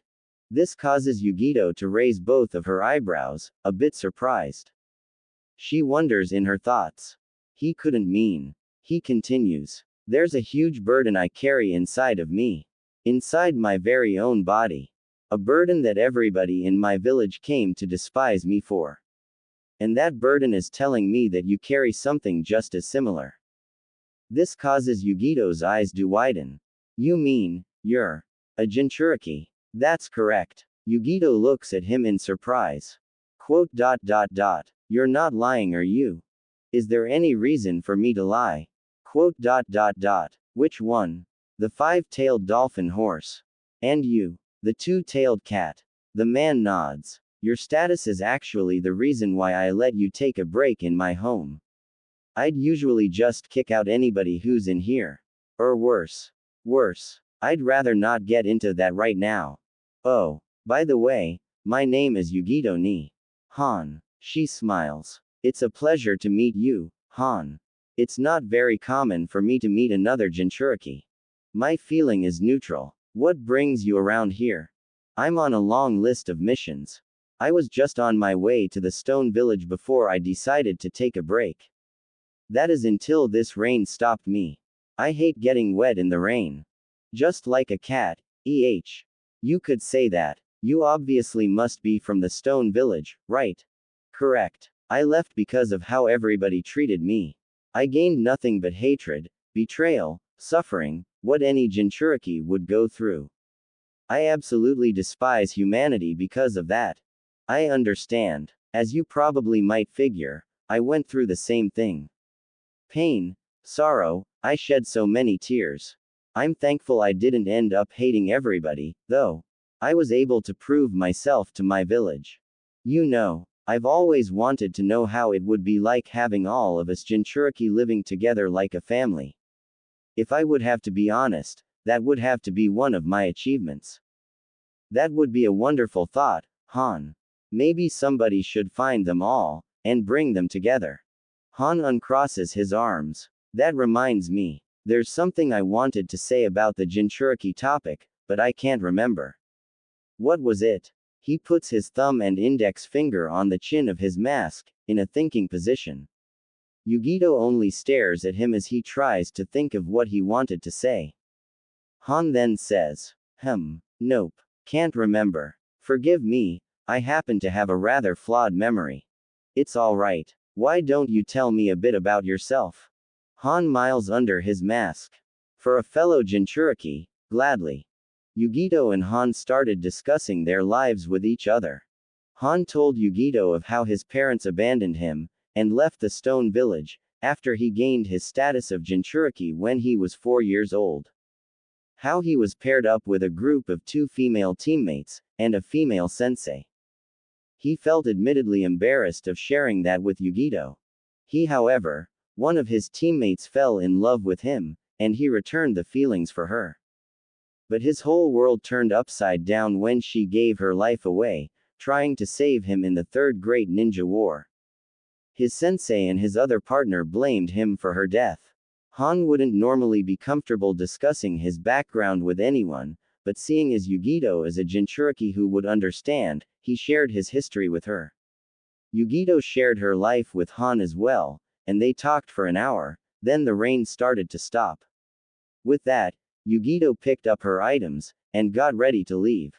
This causes Yugito to raise both of her eyebrows, a bit surprised. She wonders in her thoughts. He couldn't mean. He continues. There's a huge burden I carry inside of me. Inside my very own body. A burden that everybody in my village came to despise me for. And that burden is telling me that you carry something just as similar. This causes Yugito's eyes to widen. You mean, you're a Jinchuriki? That's correct. Yugito looks at him in surprise. You're not lying, are you? Is there any reason for me to lie? Which one? The 5-tailed dolphin horse. And you? The 2-tailed cat. The man nods. Your status is actually the reason why I let you take a break in my home. I'd usually just kick out anybody who's in here. Or worse. I'd rather not get into that right now. Oh, by the way, my name is Yugito ni Han. She smiles. It's a pleasure to meet you, Han. It's not very common for me to meet another Jinchuriki. My feeling is neutral. What brings you around here? I'm on a long list of missions. I was just on my way to the stone village before I decided to take a break. That is until this rain stopped me. I hate getting wet in the rain. Just like a cat, You could say that. You obviously must be from the stone village, right? Correct. I left because of how everybody treated me. I gained nothing but hatred, betrayal, suffering, what any Jinchuriki would go through. I absolutely despise humanity because of that. I understand. As you probably might figure, I went through the same thing. Pain, sorrow, I shed so many tears. I'm thankful I didn't end up hating everybody, though. I was able to prove myself to my village. You know, I've always wanted to know how it would be like having all of us Jinchuriki living together like a family. If I would have to be honest, that would have to be one of my achievements. That would be a wonderful thought, Han. Maybe somebody should find them all, and bring them together. Han uncrosses his arms. That reminds me. There's something I wanted to say about the Jinchuriki topic, but I can't remember. What was it? He puts his thumb and index finger on the chin of his mask, in a thinking position. Yugito only stares at him as he tries to think of what he wanted to say. Han then says, nope, can't remember. Forgive me, I happen to have a rather flawed memory. It's alright. Why don't you tell me a bit about yourself? Han miles under his mask. For a fellow Jinchuriki, gladly. Yugito and Han started discussing their lives with each other. Han told Yugito of how his parents abandoned him, and left the stone village, after he gained his status of Jinchuriki when he was 4 years old. How he was paired up with a group of 2 female teammates, and a female sensei. He felt admittedly embarrassed of sharing that with Yugito. However, one of his teammates fell in love with him, and he returned the feelings for her. But his whole world turned upside down when she gave her life away, trying to save him in the Third Great Ninja War. His sensei and his other partner blamed him for her death. Han wouldn't normally be comfortable discussing his background with anyone, but seeing as Yugito is a Jinchuriki who would understand, he shared his history with her. Yugito shared her life with Han as well, and they talked for an hour, then the rain started to stop. With that, Yugito picked up her items, and got ready to leave.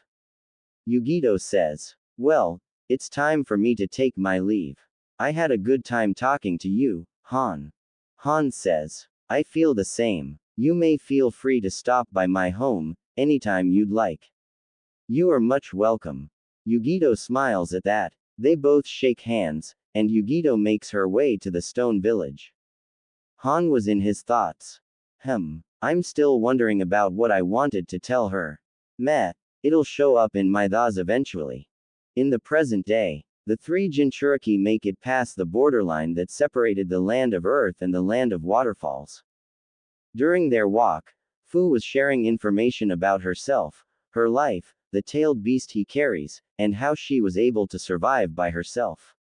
Yugito says, well, it's time for me to take my leave. I had a good time talking to you, Han. Han says, I feel the same. You may feel free to stop by my home, anytime you'd like. You are much welcome. Yugito smiles at that. They both shake hands, and Yugito makes her way to the stone village. Han was in his thoughts. I'm still wondering about what I wanted to tell her. It'll show up in my thoughts eventually. In the present day, the 3 Jinchuriki make it past the borderline that separated the land of earth and the land of waterfalls. During their walk, Fu was sharing information about herself, her life, the tailed beast he carries, and how she was able to survive by herself.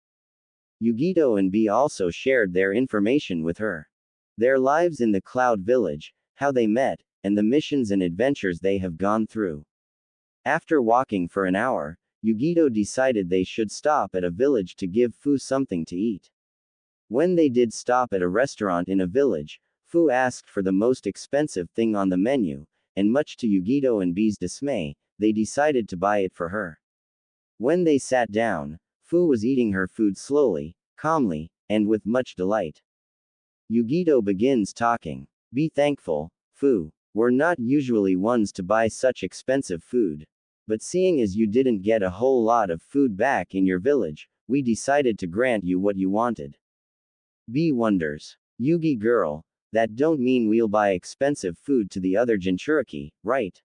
Yugito and B also shared their information with her. Their lives in the Cloud Village, how they met, and the missions and adventures they have gone through. After walking for an hour, Yugito decided they should stop at a village to give Fu something to eat. When they did stop at a restaurant in a village, Fu asked for the most expensive thing on the menu, and much to Yugito and B's dismay, they decided to buy it for her. When they sat down, Fu was eating her food slowly, calmly, and with much delight. Yugito begins talking. Be thankful, Fu. We're not usually ones to buy such expensive food. But seeing as you didn't get a whole lot of food back in your village, we decided to grant you what you wanted. B wonders. Yugi girl, that don't mean we'll buy expensive food to the other Jinchuriki, right?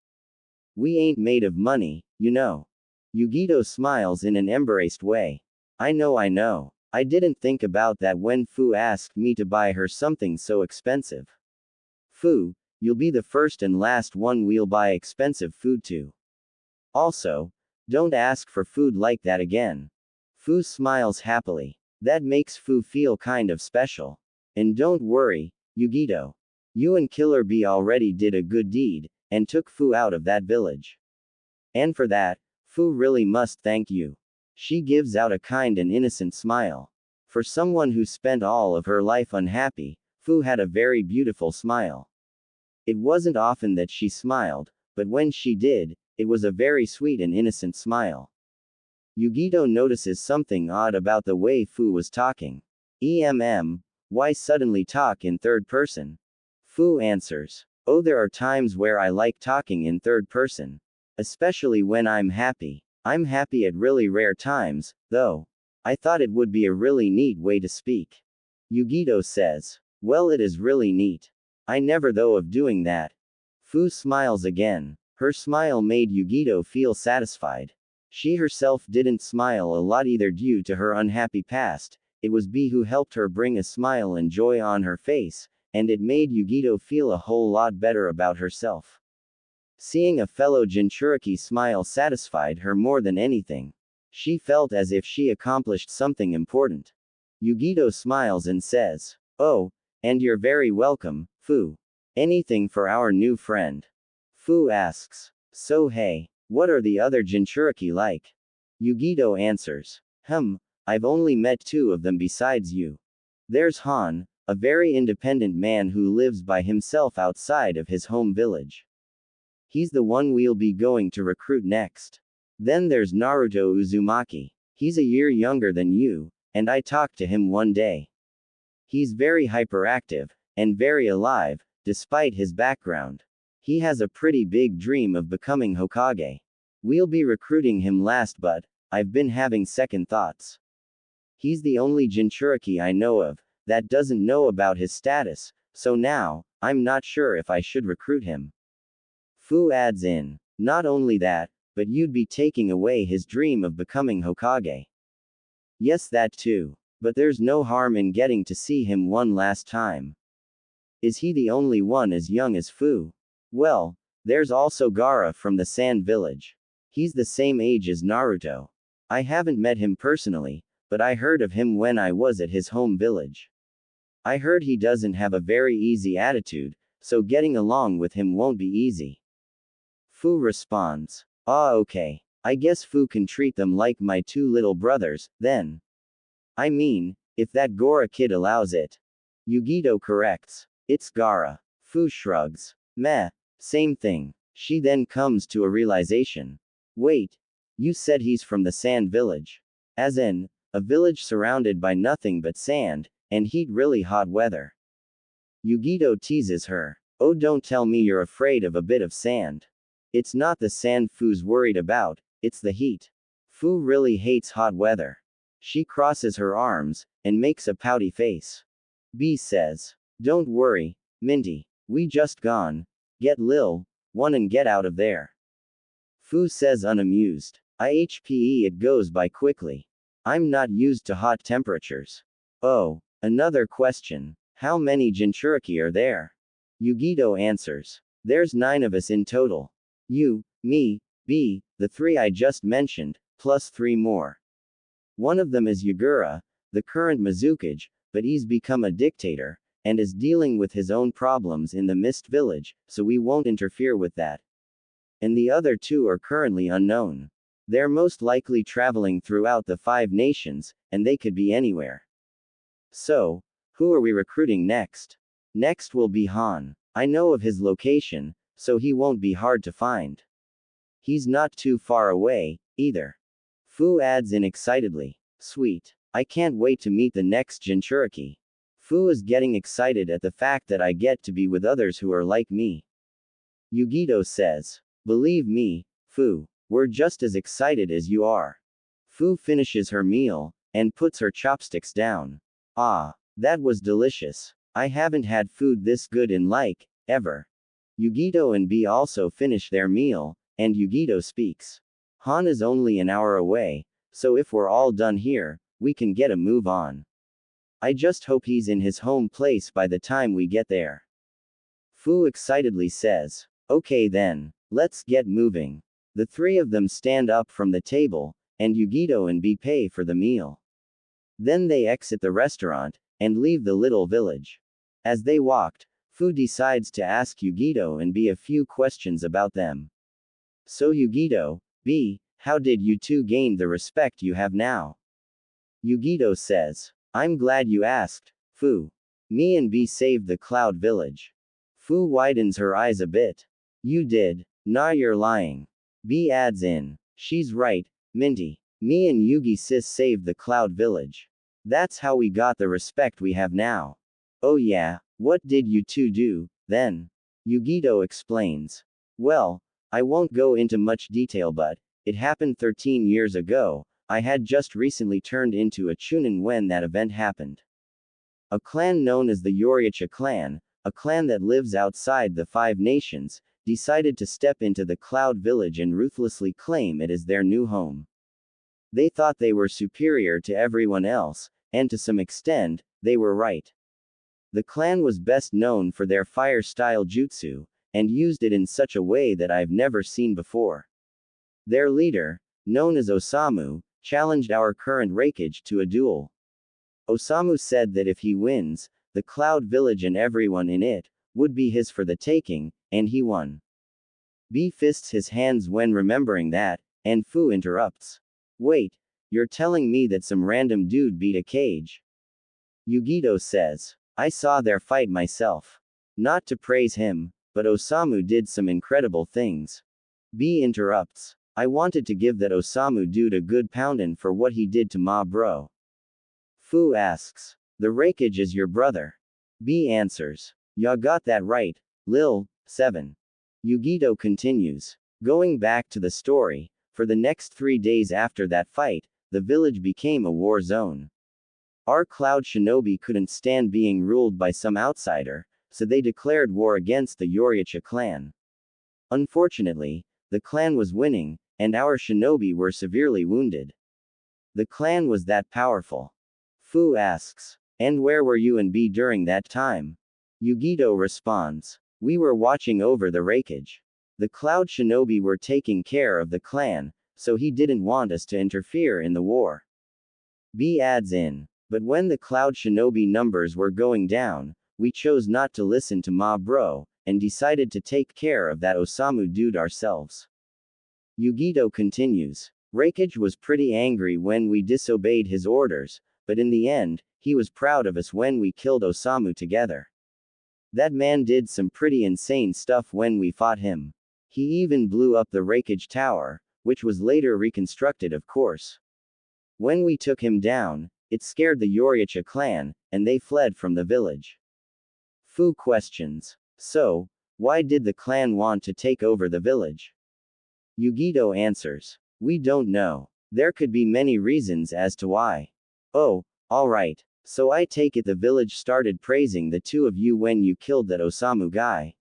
We ain't made of money, you know. Yugito smiles in an embarrassed way. I know. I didn't think about that when Fu asked me to buy her something so expensive. Fu, you'll be the first and last one we'll buy expensive food to. Also, don't ask for food like that again. Fu smiles happily. That makes Fu feel kind of special. And don't worry, Yugito. You and Killer B already did a good deed, and took Fu out of that village. And for that, Fu really must thank you. She gives out a kind and innocent smile. For someone who spent all of her life unhappy, Fu had a very beautiful smile. It wasn't often that she smiled, but when she did, it was a very sweet and innocent smile. Yugito notices something odd about the way Fu was talking. Why suddenly talk in third person? Fu answers. Oh, there are times where I like talking in third person. Especially when I'm happy. I'm happy at really rare times, though. I thought it would be a really neat way to speak. Yugito says. Well, it is really neat. I never thought of doing that. Fu smiles again. Her smile made Yugito feel satisfied. She herself didn't smile a lot either due to her unhappy past. It was B who helped her bring a smile and joy on her face, and it made Yugito feel a whole lot better about herself. Seeing a fellow Jinchuriki smile satisfied her more than anything. She felt as if she accomplished something important. Yugito smiles and says, "Oh, and you're very welcome, Fu. Anything for our new friend." Fu asks, "So hey, what are the other Jinchuriki like?" Yugito answers, I've only met 2 of them besides you. There's Han, a very independent man who lives by himself outside of his home village. He's the one we'll be going to recruit next. Then there's Naruto Uzumaki. He's a year younger than you, and I talked to him one day. He's very hyperactive, and very alive, despite his background. He has a pretty big dream of becoming Hokage. We'll be recruiting him last, but I've been having second thoughts. He's the only Jinchuriki I know of that doesn't know about his status, so now, I'm not sure if I should recruit him. Fu adds in, not only that, but you'd be taking away his dream of becoming Hokage. Yes, that too. But there's no harm in getting to see him one last time. Is he the only one as young as Fu? Well, there's also Gaara from the Sand Village. He's the same age as Naruto. I haven't met him personally, but I heard of him when I was at his home village. I heard he doesn't have a very easy attitude, so getting along with him won't be easy. Fu responds, okay. I guess Fu can treat them like my 2 little brothers, then. I mean, if that Gaara kid allows it. Yugito corrects, it's Gaara. Fu shrugs. Meh, same thing. She then comes to a realization. Wait. You said he's from the Sand Village. As in, a village surrounded by nothing but sand, and heat really hot weather. Yugito teases her. Oh, don't tell me you're afraid of a bit of sand. It's not the sand Fu's worried about, it's the heat. Fu really hates hot weather. She crosses her arms, and makes a pouty face. B says, don't worry, Minty, we just gone. Get Lil, one and get out of there. Fu says unamused. IHPE it goes by quickly. I'm not used to hot temperatures. Oh, another question. How many Jinchuriki are there? Yugito answers. There's 9 of us in total. You, me, B, the 3 I just mentioned, plus 3 more. One of them is Yagura, the current Mizukage, but he's become a dictator, and is dealing with his own problems in the Mist Village, so we won't interfere with that. And the other 2 are currently unknown. They're most likely traveling throughout the 5 nations, and they could be anywhere. So, who are we recruiting next? Next will be Han. I know of his location, so he won't be hard to find. He's not too far away, either. Fu adds in excitedly. Sweet. I can't wait to meet the next Jinchuriki. Fu is getting excited at the fact that I get to be with others who are like me. Yugito says. Believe me, Fu, we're just as excited as you are. Fu finishes her meal, and puts her chopsticks down. Ah, that was delicious. I haven't had food this good in ever. Yugito and B also finish their meal, and Yugito speaks. Han is only an hour away, so if we're all done here, we can get a move on. I just hope he's in his home place by the time we get there. Fu excitedly says. Okay then, let's get moving. The 3 of them stand up from the table, and Yugito and B pay for the meal. Then they exit the restaurant, and leave the little village. As they walked, Fu decides to ask Yugito and B a few questions about them. So Yugito, B, how did you 2 gain the respect you have now? Yugito says. I'm glad you asked, Fu. Me and B saved the Cloud Village. Fu widens her eyes a bit. You did? Nah, you're lying. B adds in. She's right, Minty. Me and Yugi sis saved the Cloud Village. That's how we got the respect we have now. Oh yeah, what did you 2 do, then? Yugito explains. Well, I won't go into much detail, but it happened 13 years ago. I had just recently turned into a chunin when that event happened. A clan known as the Yoryacha clan, a clan that lives outside the Five Nations, decided to step into the Cloud Village and ruthlessly claim it as their new home. They thought they were superior to everyone else, and to some extent, they were right. The clan was best known for their fire-style jutsu, and used it in such a way that I've never seen before. Their leader, known as Osamu, challenged our current Raikage to a duel. Osamu said that if he wins, the Cloud Village and everyone in it would be his for the taking, and he won. B fists his hands when remembering that, and Fu interrupts. Wait, you're telling me that some random dude beat a cage? Yugito says. I saw their fight myself. Not to praise him, but Osamu did some incredible things. B interrupts. I wanted to give that Osamu dude a good poundin' for what he did to ma bro. Fu asks. The Raikage is your brother. B answers. Ya got that right, Lil. 7. Yugito continues. Going back to the story, for the next 3 days after that fight, the village became a war zone. Our Cloud Shinobi couldn't stand being ruled by some outsider, so they declared war against the Yoryacha clan. Unfortunately, the clan was winning, and our shinobi were severely wounded. The clan was that powerful. Fu asks. And where were you and B during that time? Yugito responds. We were watching over the Raikage. The Cloud Shinobi were taking care of the clan, so he didn't want us to interfere in the war. B adds in. But when the Cloud Shinobi numbers were going down, we chose not to listen to Ma Bro, and decided to take care of that Osamu dude ourselves. Yugito continues. Raikage was pretty angry when we disobeyed his orders, but in the end, he was proud of us when we killed Osamu together. That man did some pretty insane stuff when we fought him. He even blew up the Raikage tower, which was later reconstructed, of course. When we took him down, it scared the Yoryacha clan, and they fled from the village. Fu questions. So, why did the clan want to take over the village? Yugito answers. We don't know. There could be many reasons as to why. Oh, alright. So I take it the village started praising the two of you when you killed that Osamu guy.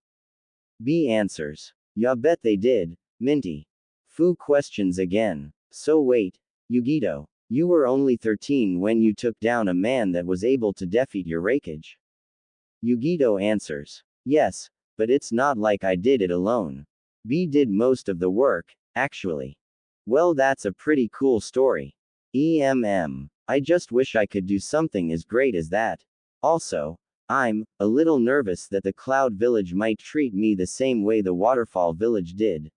B answers. Ya bet they did, Minty. Fu questions again. So wait, Yugito. You were only 13 when you took down a man that was able to defeat your Raikage. Yugito answers. Yes, but it's not like I did it alone. B did most of the work, actually. Well, that's a pretty cool story. I just wish I could do something as great as that. Also, I'm a little nervous that the Cloud Village might treat me the same way the Waterfall Village did.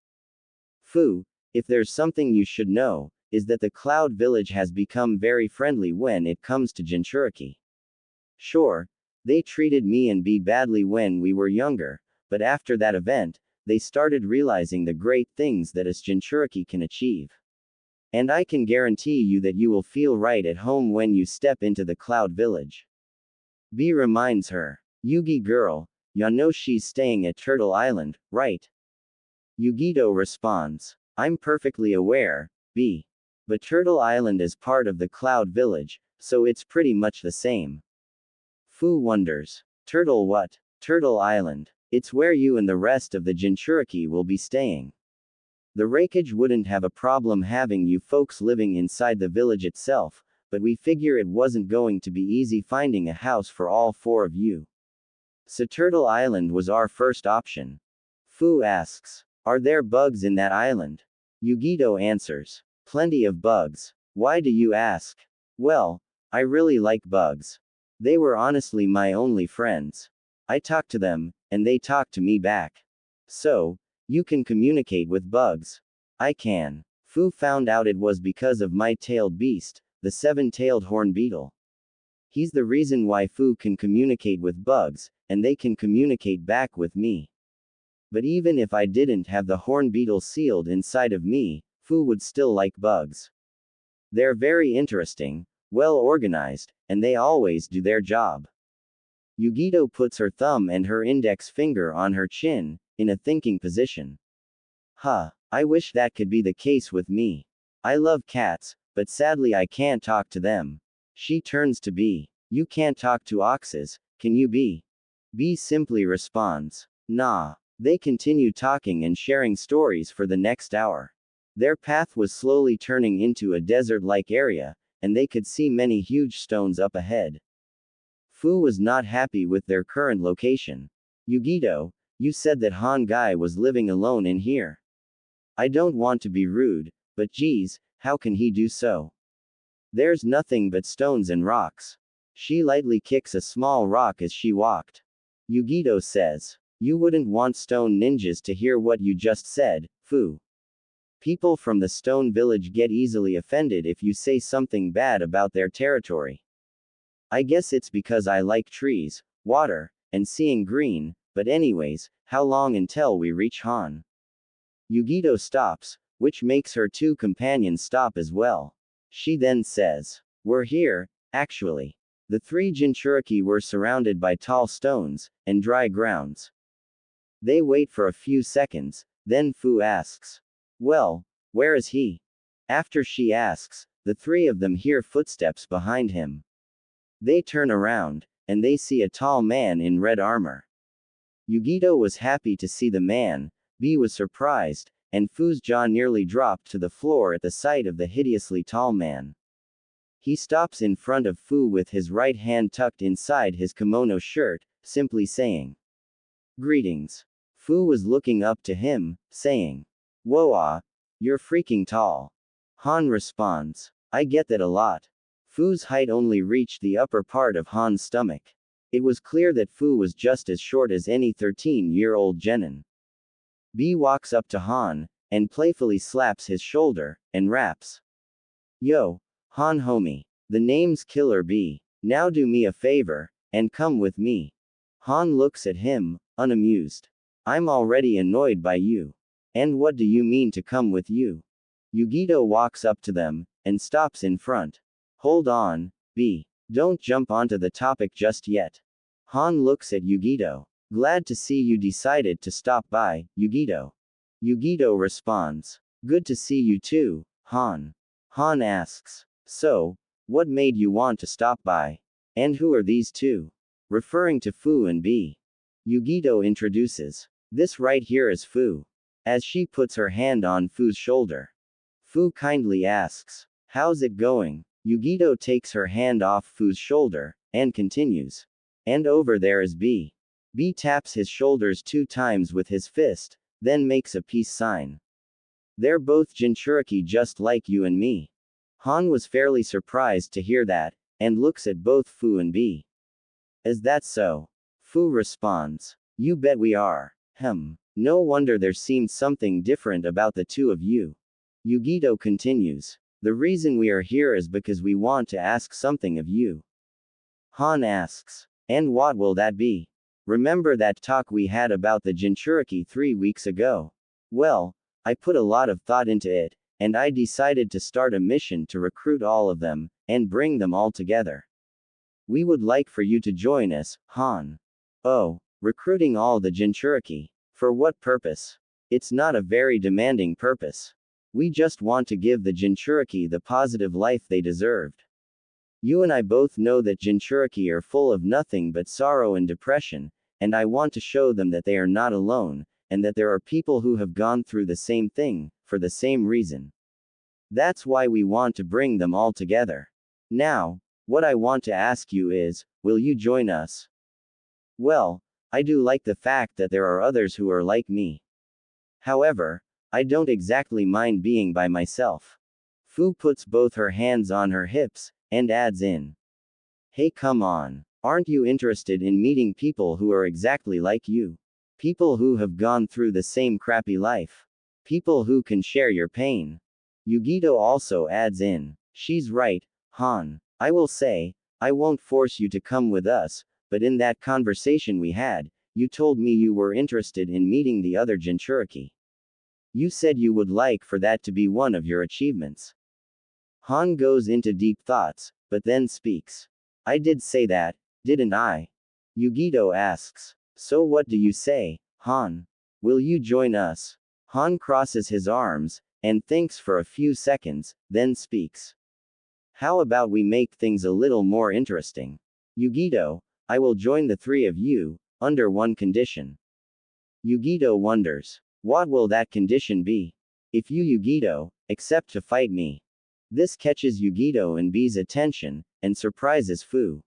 Fu, if there's something you should know, is that the Cloud Village has become very friendly when it comes to Jinchuriki. Sure, they treated me and B badly when we were younger, but after that event, they started realizing the great things that us Jinchuriki can achieve. And I can guarantee you that you will feel right at home when you step into the Cloud Village. B reminds her. Yugi girl, ya know she's staying at Turtle Island, right? Yugito responds. I'm perfectly aware, B. But Turtle Island is part of the Cloud Village, so it's pretty much the same. Fu wonders. Turtle what? Turtle Island. It's where you and the rest of the Jinchuriki will be staying. The Raikage wouldn't have a problem having you folks living inside the village itself, but we figure it wasn't going to be easy finding a house for all four of you. So Turtle Island was our first option. Fu asks. Are there bugs in that island? Yugito answers. Plenty of bugs. Why do you ask? Well, I really like bugs. They were honestly my only friends. I talk to them, and they talk to me back. So, you can communicate with bugs. I can. Fu found out it was because of my tailed beast, the seven-tailed horn beetle. He's the reason why Fu can communicate with bugs, and they can communicate back with me. But even if I didn't have the horn beetle sealed inside of me, Fu would still like bugs. They're very interesting, well organized, and they always do their job. Yugito puts her thumb and her index finger on her chin, in a thinking position. Huh, I wish that could be the case with me. I love cats, but sadly I can't talk to them. She turns to B. You can't talk to oxes, can you B? B simply responds, nah. They continue talking and sharing stories for the next hour. Their path was slowly turning into a desert-like area, and they could see many huge stones up ahead. Fu was not happy with their current location. Yugito, you said that Han Guy was living alone in here. I don't want to be rude, but geez, how can he do so? There's nothing but stones and rocks. She lightly kicks a small rock as she walked. Yugito says, you wouldn't want stone ninjas to hear what you just said, Fu. People from the stone village get easily offended if you say something bad about their territory. I guess it's because I like trees, water, and seeing green, but anyways, how long until we reach Han? Yugito stops, which makes her two companions stop as well. She then says, we're here, actually. The three Jinchuriki were surrounded by tall stones, and dry grounds. They wait for a few seconds, then Fu asks, well, where is he? After she asks, the three of them hear footsteps behind him. They turn around, and they see a tall man in red armor. Yugito was happy to see the man, B was surprised, and Fu's jaw nearly dropped to the floor at the sight of the hideously tall man. He stops in front of Fu with his right hand tucked inside his kimono shirt, simply saying, greetings. Fu was looking up to him, saying, whoa, you're freaking tall. Han responds, I get that a lot. Fu's height only reached the upper part of Han's stomach. It was clear that Fu was just as short as any 13-year-old genin. B walks up to Han, and playfully slaps his shoulder, and raps. Yo, Han homie. The name's Killer B. Now do me a favor, and come with me. Han looks at him, unamused. I'm already annoyed by you. And what do you mean to come with you? Yugito walks up to them, and stops in front. Hold on, B. Don't jump onto the topic just yet. Han looks at Yugito. Glad to see you decided to stop by, Yugito. Yugito responds. Good to see you too, Han. Han asks. So, what made you want to stop by? And who are these two? Referring to Fu and B. Yugito introduces. This right here is Fu. As she puts her hand on Fu's shoulder. Fu kindly asks. How's it going? Yugito takes her hand off Fu's shoulder, and continues. And over there is B. B taps his shoulders 2 times with his fist, then makes a peace sign. They're both Jinchuriki just like you and me. Han was fairly surprised to hear that, and looks at both Fu and B. Is that so? Fu responds. You bet we are. No wonder there seemed something different about the two of you. Yugito continues. The reason we are here is because we want to ask something of you. Han asks. And what will that be? Remember that talk we had about the Jinchuriki 3 weeks ago? Well, I put a lot of thought into it, and I decided to start a mission to recruit all of them, and bring them all together. We would like for you to join us, Han. Oh, recruiting all the Jinchuriki. For what purpose? It's not a very demanding purpose. We just want to give the Jinchuriki the positive life they deserved. You and I both know that Jinchuriki are full of nothing but sorrow and depression, and I want to show them that they are not alone, and that there are people who have gone through the same thing, for the same reason. That's why we want to bring them all together. Now, what I want to ask you is, will you join us? Well, I do like the fact that there are others who are like me. However, I don't exactly mind being by myself. Fu puts both her hands on her hips, and adds in. Hey, come on. Aren't you interested in meeting people who are exactly like you? People who have gone through the same crappy life. People who can share your pain. Yugito also adds in. She's right, Han. I will say, I won't force you to come with us, but in that conversation we had, you told me you were interested in meeting the other Jinchuriki. You said you would like for that to be one of your achievements. Han goes into deep thoughts, but then speaks. I did say that, didn't I? Yugito asks. So what do you say, Han? Will you join us? Han crosses his arms, and thinks for a few seconds, then speaks. How about we make things a little more interesting? Yugito, I will join the three of you, under one condition. Yugito wonders. What will that condition be? If you, Yugito, accept to fight me. This catches Yugito and B's attention, and surprises Fu.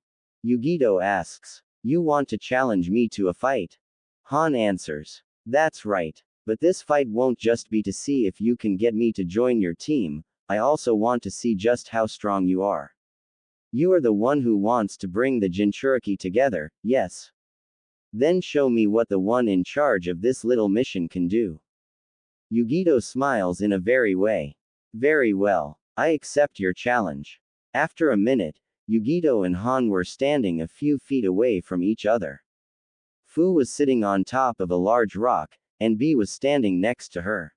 Yugito asks, you want to challenge me to a fight? Han answers, that's right. But this fight won't just be to see if you can get me to join your team, I also want to see just how strong you are. You are the one who wants to bring the Jinchuriki together, yes? Then show me what the one in charge of this little mission can do. Yugito smiles in a very way. Very well. I accept your challenge. After a minute, Yugito and Han were standing a few feet away from each other. Fu was sitting on top of a large rock, and B was standing next to her.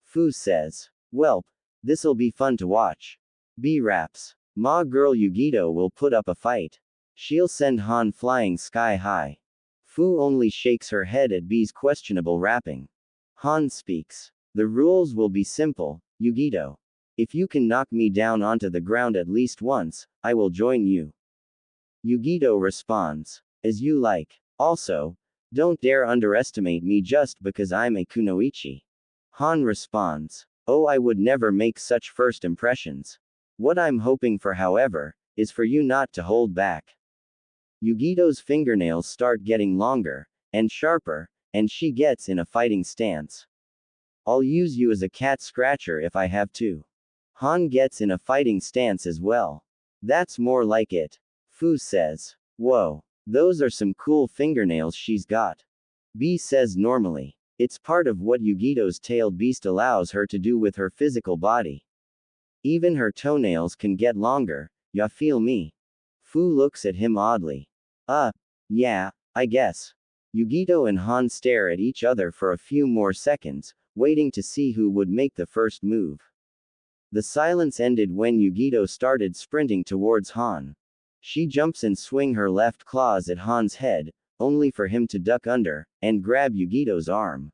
Fu says, "Welp, this'll be fun to watch." B raps, "Ma girl Yugito will put up a fight. She'll send Han flying sky high." Fu only shakes her head at B's questionable rapping. Han speaks. "The rules will be simple, Yugito. If you can knock me down onto the ground at least once, I will join you." Yugito responds, "As you like. Also, don't dare underestimate me just because I'm a kunoichi." Han responds, "Oh, I would never make such first impressions. What I'm hoping for, however, is for you not to hold back." Yugito's fingernails start getting longer, and sharper, and she gets in a fighting stance. "I'll use you as a cat scratcher if I have to." Han gets in a fighting stance as well. "That's more like it." Fu says, "Whoa. Those are some cool fingernails she's got." B says normally. It's part of what Yugito's tailed beast allows her to do with her physical body. Even her toenails can get longer, ya feel me? Fu looks at him oddly. Yeah, I guess. Yugito and Han stare at each other for a few more seconds, waiting to see who would make the first move. The silence ended when Yugito started sprinting towards Han. She jumps and swings her left claws at Han's head, only for him to duck under, and grab Yugito's arm.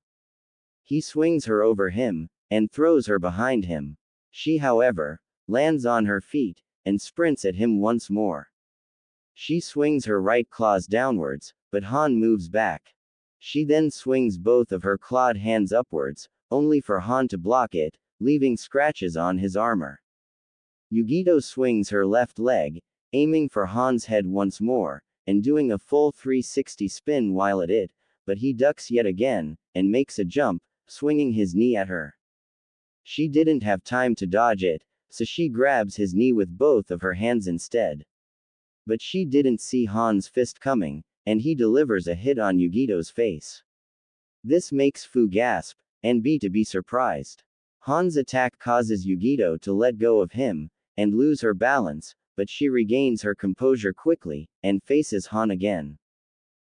He swings her over him, and throws her behind him. She, however, lands on her feet, and sprints at him once more. She swings her right claws downwards, but Han moves back. She then swings both of her clawed hands upwards, only for Han to block it, leaving scratches on his armor. Yugito swings her left leg, aiming for Han's head once more, and doing a full 360 spin while at it, but he ducks yet again, and makes a jump, swinging his knee at her. She didn't have time to dodge it, so she grabs his knee with both of her hands instead. But she didn't see Han's fist coming, and he delivers a hit on Yugito's face. This makes Fu gasp, and B to be surprised. Han's attack causes Yugito to let go of him, and lose her balance, but she regains her composure quickly, and faces Han again.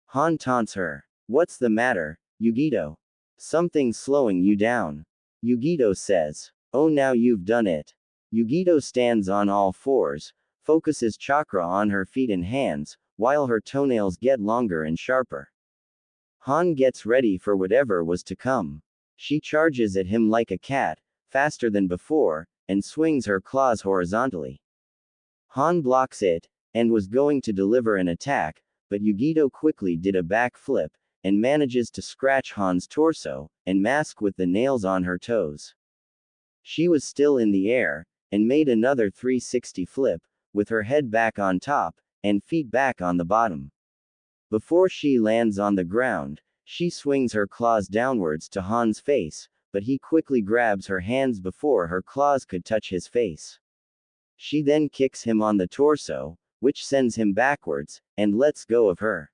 Han taunts her. "What's the matter, Yugito? Something's slowing you down." Yugito says, "Oh, now you've done it." Yugito stands on all fours, focuses chakra on her feet and hands, while her toenails get longer and sharper. Han gets ready for whatever was to come. She charges at him like a cat, faster than before, and swings her claws horizontally. Han blocks it, and was going to deliver an attack, but Yugito quickly did a backflip, and manages to scratch Han's torso, and mask with the nails on her toes. She was still in the air, and made another 360 flip, with her head back on top, and feet back on the bottom. Before she lands on the ground, she swings her claws downwards to Han's face, but he quickly grabs her hands before her claws could touch his face. She then kicks him on the torso, which sends him backwards, and lets go of her.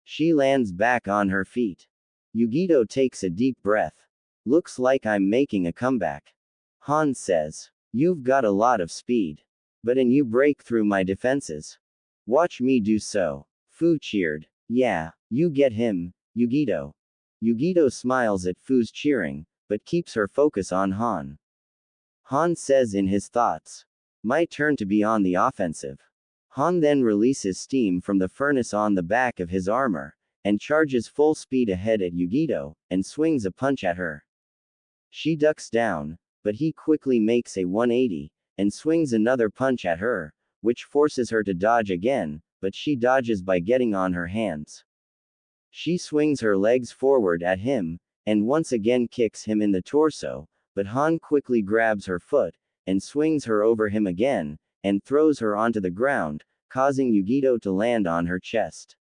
She lands back on her feet. Yugito takes a deep breath. "Looks like I'm making a comeback." Han says, "You've got a lot of speed. But you break through my defenses. Watch me do so." Fu cheered. "Yeah, you get him, Yugito." Yugito smiles at Fu's cheering, but keeps her focus on Han. Han says in his thoughts, "My turn to be on the offensive." Han then releases steam from the furnace on the back of his armor, and charges full speed ahead at Yugito, and swings a punch at her. She ducks down, but he quickly makes a 180, and swings another punch at her, which forces her to dodge again, but she dodges by getting on her hands. She swings her legs forward at him, and once again kicks him in the torso, but Han quickly grabs her foot, and swings her over him again, and throws her onto the ground, causing Yugito to land on her chest.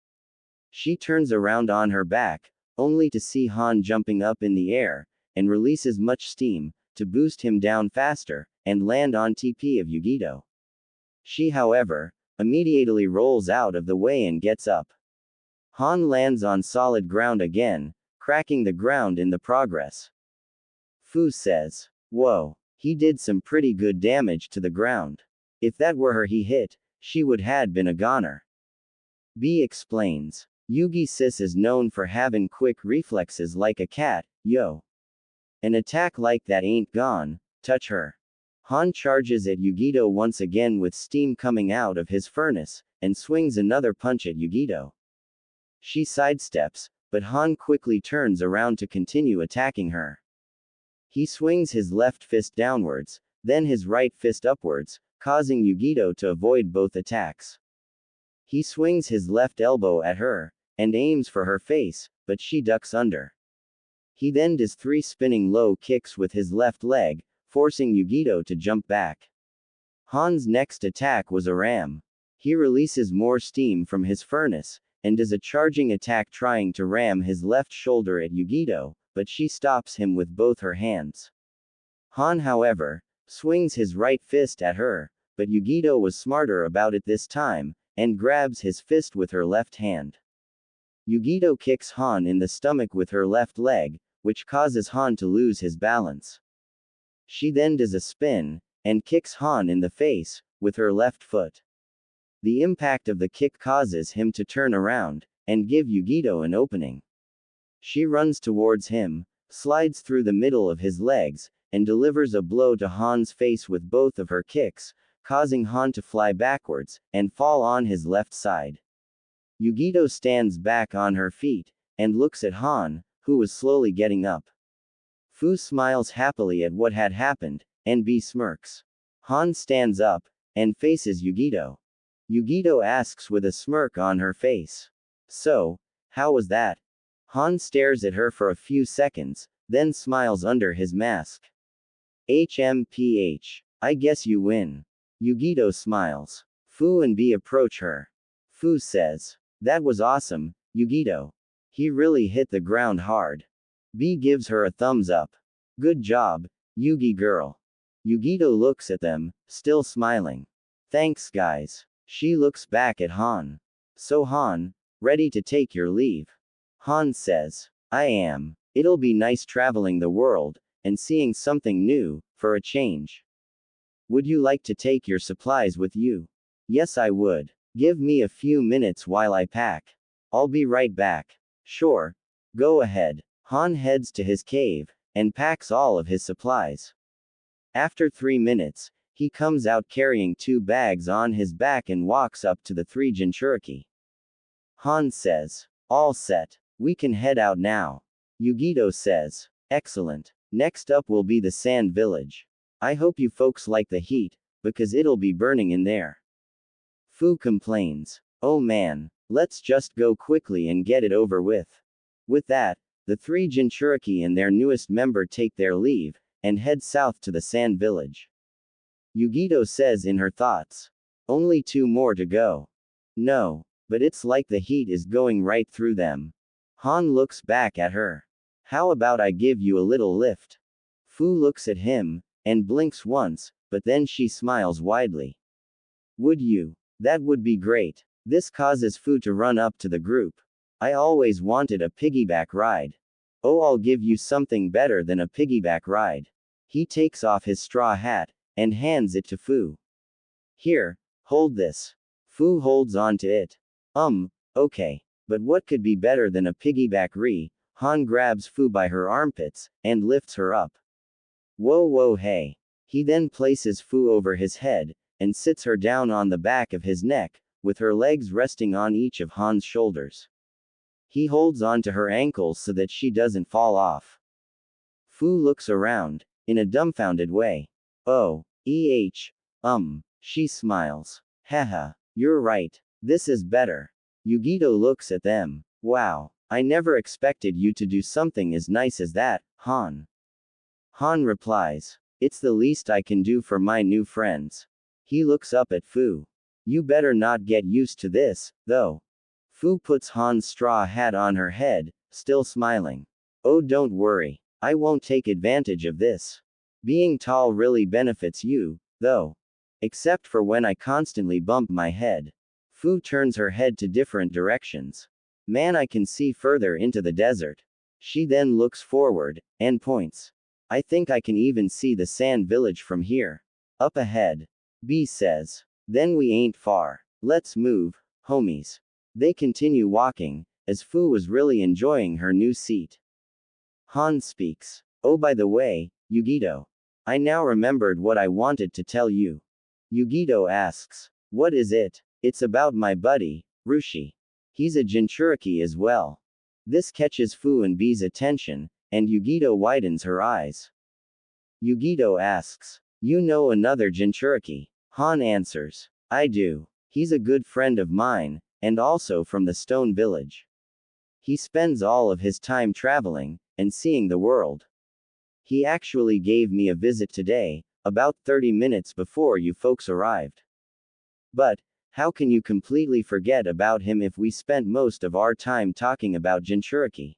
She turns around on her back, only to see Han jumping up in the air, and releases much steam, to boost him down faster, and land on TP of Yugito. She, however, immediately rolls out of the way and gets up. Han lands on solid ground again, cracking the ground in the progress. Fu says, "Whoa, he did some pretty good damage to the ground. If that were her he hit, she would had been a goner." B explains, "Yugi sis is known for having quick reflexes like a cat, yo. An attack like that ain't gone, touch her." Han charges at Yugito once again with steam coming out of his furnace, and swings another punch at Yugito. She sidesteps, but Han quickly turns around to continue attacking her. He swings his left fist downwards, then his right fist upwards, causing Yugito to avoid both attacks. He swings his left elbow at her, and aims for her face, but she ducks under. He then does 3 spinning low kicks with his left leg, forcing Yugito to jump back. Han's next attack was a ram. He releases more steam from his furnace, and does a charging attack trying to ram his left shoulder at Yugito, but she stops him with both her hands. Han, however, swings his right fist at her, but Yugito was smarter about it this time, and grabs his fist with her left hand. Yugito kicks Han in the stomach with her left leg, which causes Han to lose his balance. She then does a spin, and kicks Han in the face, with her left foot. The impact of the kick causes him to turn around, and give Yugito an opening. She runs towards him, slides through the middle of his legs, and delivers a blow to Han's face with both of her kicks, causing Han to fly backwards, and fall on his left side. Yugito stands back on her feet, and looks at Han, who was slowly getting up. Fu smiles happily at what had happened, and B smirks. Han stands up, and faces Yugito. Yugito asks with a smirk on her face. "So, how was that?" Han stares at her for a few seconds, then smiles under his mask. "HMPH. I guess you win." Yugito smiles. Fu and B approach her. Fu says, "That was awesome, Yugito. He really hit the ground hard." B gives her a thumbs up. "Good job, Yugi girl." Yugito looks at them, still smiling. "Thanks guys." She looks back at Han. "So Han, ready to take your leave?" Han says, "I am. It'll be nice traveling the world, and seeing something new, for a change. Would you like to take your supplies with you?" "Yes I would. Give me a few minutes while I pack. I'll be right back." "Sure. Go ahead." Han heads to his cave, and packs all of his supplies. After 3 minutes, he comes out carrying 2 bags on his back and walks up to the 3 Jinchuriki. Han says, "All set. We can head out now." Yugito says, "Excellent. Next up will be the Sand Village. I hope you folks like the heat, because it'll be burning in there." Fu complains, "Oh man, let's just go quickly and get it over with." With that, the 3 Jinchuriki and their newest member take their leave, and head south to the Sand Village. Yugito says in her thoughts, "Only 2 more to go. No, but it's like the heat is going right through them." Han looks back at her. "How about I give you a little lift?" Fu looks at him, and blinks once, but then she smiles widely. "Would you? That would be great." This causes Fu to run up to the group. "I always wanted a piggyback ride." "Oh, I'll give you something better than a piggyback ride." He takes off his straw hat, and hands it to Fu. "Here, hold this." Fu holds on to it. Okay. But what could be better than a piggyback re? Han grabs Fu by her armpits, and lifts her up. Whoa hey. He then places Fu over his head, and sits her down on the back of his neck, with her legs resting on each of Han's shoulders. He holds on to her ankles so that she doesn't fall off. Fu looks around, in a dumbfounded way. Oh, she smiles. Haha, you're right. This is better. Yugito looks at them. Wow, I never expected you to do something as nice as that, Han. Han replies. It's the least I can do for my new friends. He looks up at Fu. You better not get used to this, though. Fu puts Han's straw hat on her head, still smiling. Oh, don't worry. I won't take advantage of this. Being tall really benefits you, though. Except for when I constantly bump my head. Fu turns her head to different directions. Man, I can see further into the desert. She then looks forward, and points. I think I can even see the sand village from here. Up ahead. B says. Then we ain't far. Let's move, homies. They continue walking, as Fu was really enjoying her new seat. Han speaks. Oh, by the way, Yugito. I now remembered what I wanted to tell you. Yugito asks. What is it? It's about my buddy, Rushi. He's a Jinchuriki as well. This catches Fu and B's attention, and Yugito widens her eyes. Yugito asks. You know another Jinchuriki? Han answers. I do. He's a good friend of mine, and also from the Stone Village. He spends all of his time traveling, and seeing the world. He actually gave me a visit today, about 30 minutes before you folks arrived. But, how can you completely forget about him if we spent most of our time talking about Jinchuriki?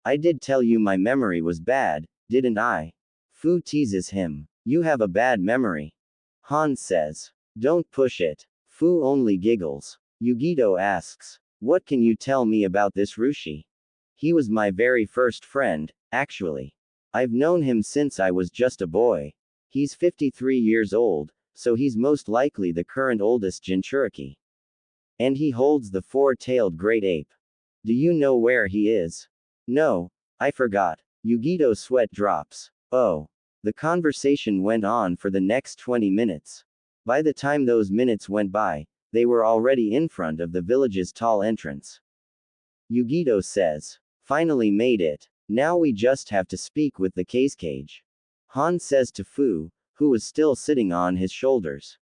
I did tell you my memory was bad, didn't I? Fu teases him. You have a bad memory. Han says. Don't push it. Fu only giggles. Yugito asks. What can you tell me about this Rushi? He was my very first friend, actually. I've known him since I was just a boy. He's 53 years old, so he's most likely the current oldest Jinchuriki. And he holds the four-tailed great ape. Do you know where he is? No, I forgot. Yugito's sweat drops. Oh. The conversation went on for the next 20 minutes. By the time those minutes went by, they were already in front of the village's tall entrance. Yugito says. Finally made it. Now we just have to speak with the cage. Han says to Fu, who was still sitting on his shoulders.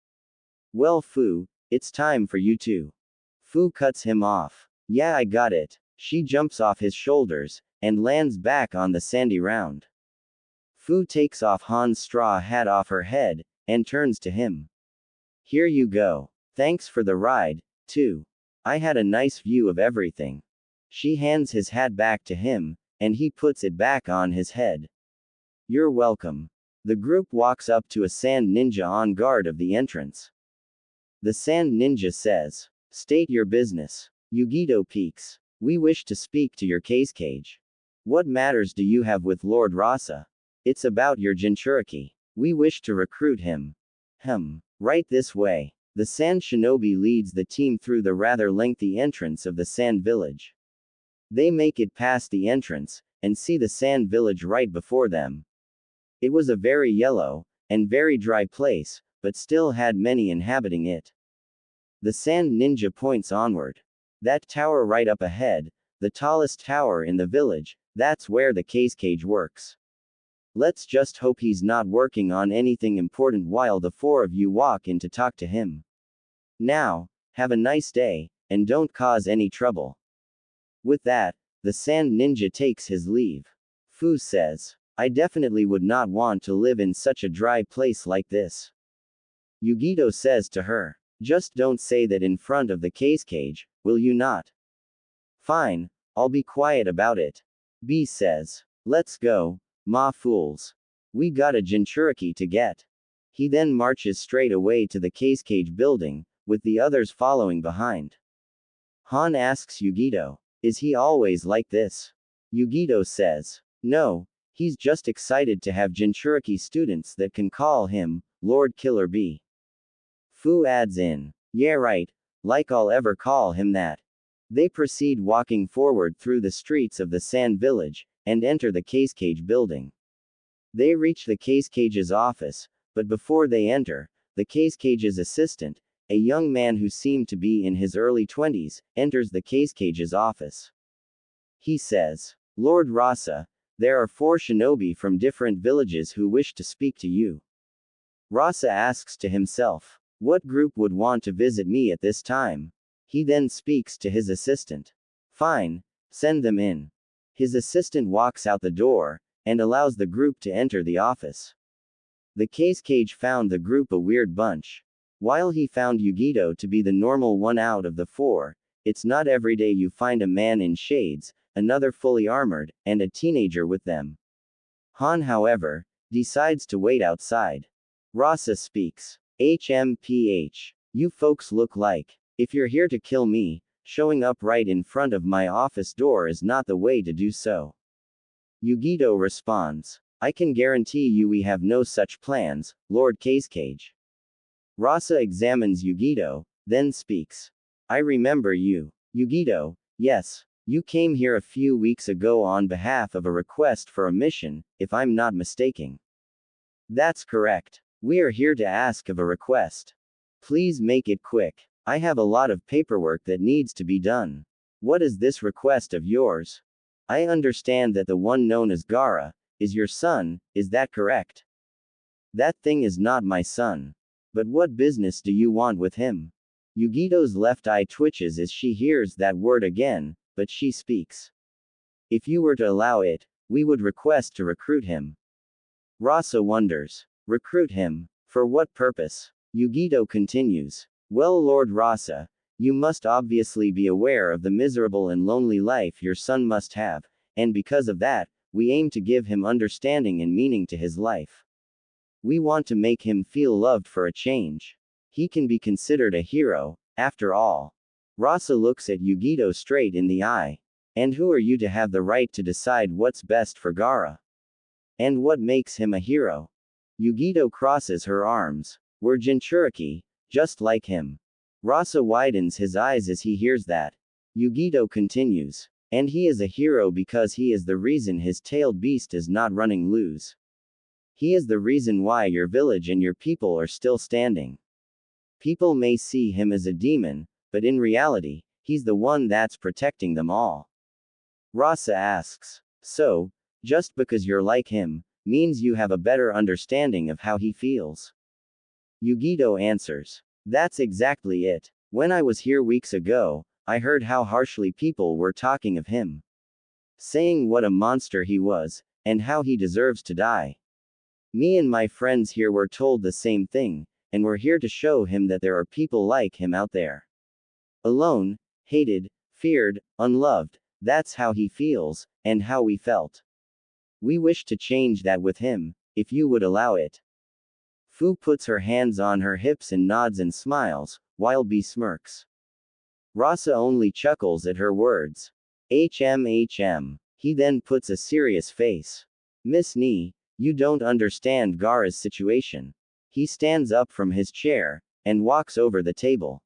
Well, Fu, it's time for you too. Fu cuts him off. Yeah, I got it. She jumps off his shoulders, and lands back on the sandy round. Fu takes off Han's straw hat off her head, and turns to him. Here you go. Thanks for the ride, too. I had a nice view of everything. She hands his hat back to him, and he puts it back on his head. You're welcome. The group walks up to a sand ninja on guard of the entrance. The sand ninja says, State your business. Yugito peeks. We wish to speak to your cage. What matters do you have with Lord Rasa? It's about your Jinchuriki. We wish to recruit him. Right this way. The sand shinobi leads the team through the rather lengthy entrance of the sand village. They make it past the entrance, and see the sand village right before them. It was a very yellow, and very dry place, but still had many inhabiting it. The sand ninja points onward. That tower right up ahead, the tallest tower in the village, that's where the cage works. Let's just hope he's not working on anything important while the four of you walk in to talk to him. Now, have a nice day, and don't cause any trouble. With that, the sand ninja takes his leave. Fu says, I definitely would not want to live in such a dry place like this. Yugito says to her, just don't say that in front of the cage, will you not? Fine, I'll be quiet about it. B says, let's go. Ma fools. We got a Jinchuriki to get. He then marches straight away to the cage building, with the others following behind. Han asks Yugito, is he always like this? Yugito says, no, he's just excited to have Jinchuriki students that can call him, Lord Killer B. Fu adds in, yeah right, like I'll ever call him that. They proceed walking forward through the streets of the sand village, and enter the cage building. They reach the cage's office, but before they enter, the cage's assistant, a young man who seemed to be in his early 20s, enters the cage's office. He says, Lord Rasa, There are 4 shinobi from different villages who wish to speak to you. Rasa asks to himself, what group would want to visit me at this time? He then speaks to his assistant. Fine, send them in. His assistant walks out the door, and allows the group to enter the office. The case cage found the group a weird bunch. While he found Yugito to be the normal one out of the 4, it's not every day you find a man in shades, another fully armored, and a teenager with them. Han, however, decides to wait outside. Rasa speaks. HMPH. You folks look like, if you're here to kill me, showing up right in front of my office door is not the way to do so. Yugito responds. I can guarantee you we have no such plans, Lord Casecage. Rasa examines Yugito, then speaks. I remember you. Yugito, yes, you came here a few weeks ago on behalf of a request for a mission, if I'm not mistaken. That's correct. We are here to ask of a request. Please make it quick. I have a lot of paperwork that needs to be done. What is this request of yours? I understand that the one known as Gaara is your son, is that correct? That thing is not my son. But what business do you want with him? Yugito's left eye twitches as she hears that word again, but she speaks. If you were to allow it, we would request to recruit him. Rasa wonders. Recruit him? For what purpose? Yugito continues. Well, Lord Rasa, you must obviously be aware of the miserable and lonely life your son must have, and because of that, we aim to give him understanding and meaning to his life. We want to make him feel loved for a change. He can be considered a hero, after all. Rasa looks at Yugito straight in the eye. And who are you to have the right to decide what's best for Gaara? And what makes him a hero? Yugito crosses her arms. We're Jinchuriki, just like him. Rasa widens his eyes as he hears that. Yugito continues. And he is a hero because he is the reason his tailed beast is not running loose. He is the reason why your village and your people are still standing. People may see him as a demon, but in reality, he's the one that's protecting them all. Rasa asks. So, just because you're like him, means you have a better understanding of how he feels? Yugito answers. That's exactly it. When I was here weeks ago, I heard how harshly people were talking of him. Saying what a monster he was, and how he deserves to die. Me and my friends here were told the same thing, and we're here to show him that there are people like him out there. Alone, hated, feared, unloved, that's how he feels, and how we felt. We wish to change that with him, if you would allow it. Fu puts her hands on her hips and nods and smiles, while B smirks. Rasa only chuckles at her words. HM. He then puts a serious face. Miss Nee, you don't understand Gaara's situation. He stands up from his chair, and walks over the table.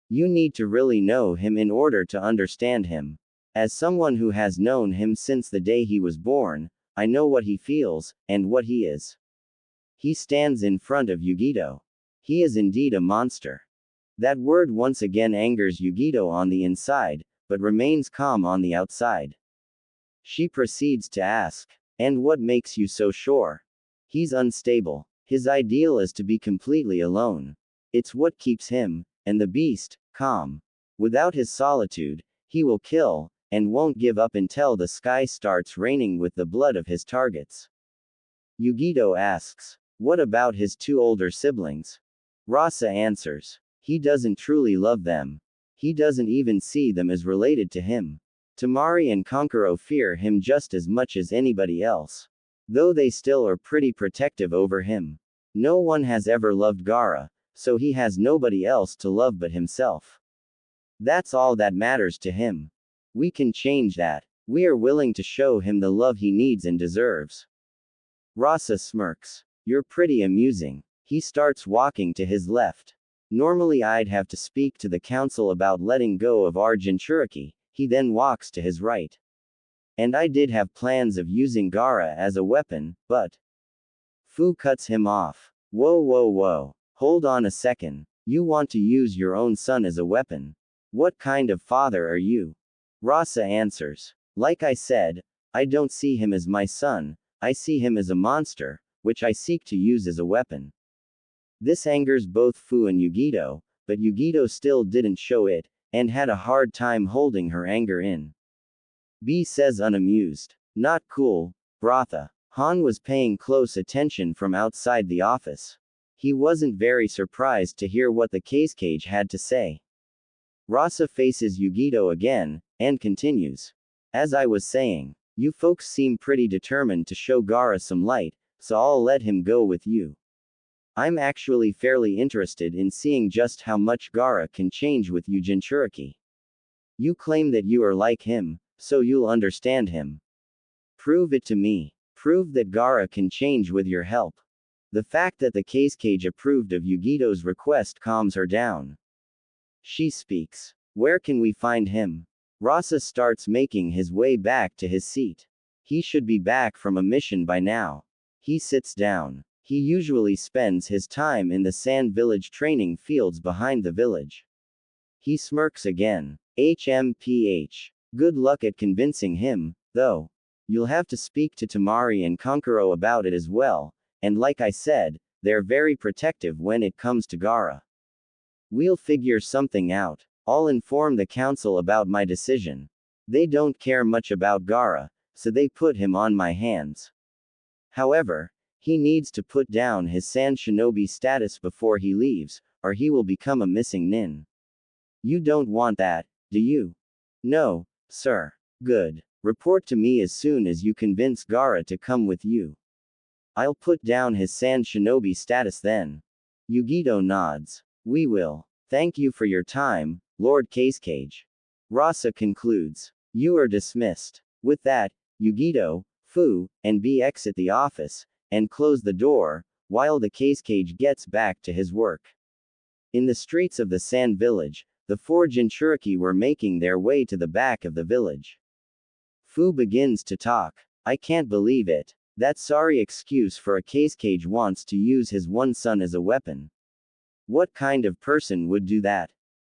You need to really know him in order to understand him. As someone who has known him since the day he was born, I know what he feels, and what he is. He stands in front of Yugito. He is indeed a monster. That word once again angers Yugito on the inside, but remains calm on the outside. She proceeds to ask, and what makes you so sure? He's unstable. His ideal is to be completely alone. It's what keeps him, and the beast, calm. Without his solitude, he will kill, and won't give up until the sky starts raining with the blood of his targets. Yugito asks, what about his 2 older siblings? Rasa answers, he doesn't truly love them. He doesn't even see them as related to him. Tamari and Konkuro fear him just as much as anybody else. Though they still are pretty protective over him. No one has ever loved Gaara, so he has nobody else to love but himself. That's all that matters to him. We can change that. We are willing to show him the love he needs and deserves. Rasa smirks. You're pretty amusing. He starts walking to his left. Normally I'd have to speak to the council about letting go of our Jinchuriki. He then walks to his right. And I did have plans of using Gaara as a weapon, but... Fu cuts him off. Whoa. Hold on a second. You want to use your own son as a weapon? What kind of father are you? Rasa answers. Like I said, I don't see him as my son, I see him as a monster, which I seek to use as a weapon. This angers both Fu and Yugito, but Yugito still didn't show it, and had a hard time holding her anger in. B says unamused. Not cool, Brotha. Han was paying close attention from outside the office. He wasn't very surprised to hear what the cage had to say. Rasa faces Yugito again, and continues. As I was saying, you folks seem pretty determined to show Gaara some light, so I'll let him go with you. I'm actually fairly interested in seeing just how much Gaara can change with you Jinchuriki. You claim that you are like him, so you'll understand him. Prove it to me. Prove that Gaara can change with your help. The fact that the cage approved of Yugito's request calms her down. She speaks. Where can we find him? Rasa starts making his way back to his seat. He should be back from a mission by now. He sits down. He usually spends his time in the sand village training fields behind the village. He smirks again. HMPH. Good luck at convincing him, though. You'll have to speak to Tamari and Kankuro about it as well, and like I said, they're very protective when it comes to Gaara. We'll figure something out. I'll inform the council about my decision. They don't care much about Gaara, so they put him on my hands. However, he needs to put down his Sand Shinobi status before he leaves, or he will become a missing nin. You don't want that, do you? No, sir. Good. Report to me as soon as you convince Gaara to come with you. I'll put down his Sand Shinobi status then. Yugito nods. We will. Thank you for your time, Lord Cage. Rasa concludes. You are dismissed. With that, Yugito, Fu, and B exit the office, and close the door, while the cage gets back to his work. In the streets of the Sand Village, the four Jinchuriki were making their way to the back of the village. Fu begins to talk. I can't believe it. That sorry excuse for a cage wants to use his one son as a weapon. What kind of person would do that?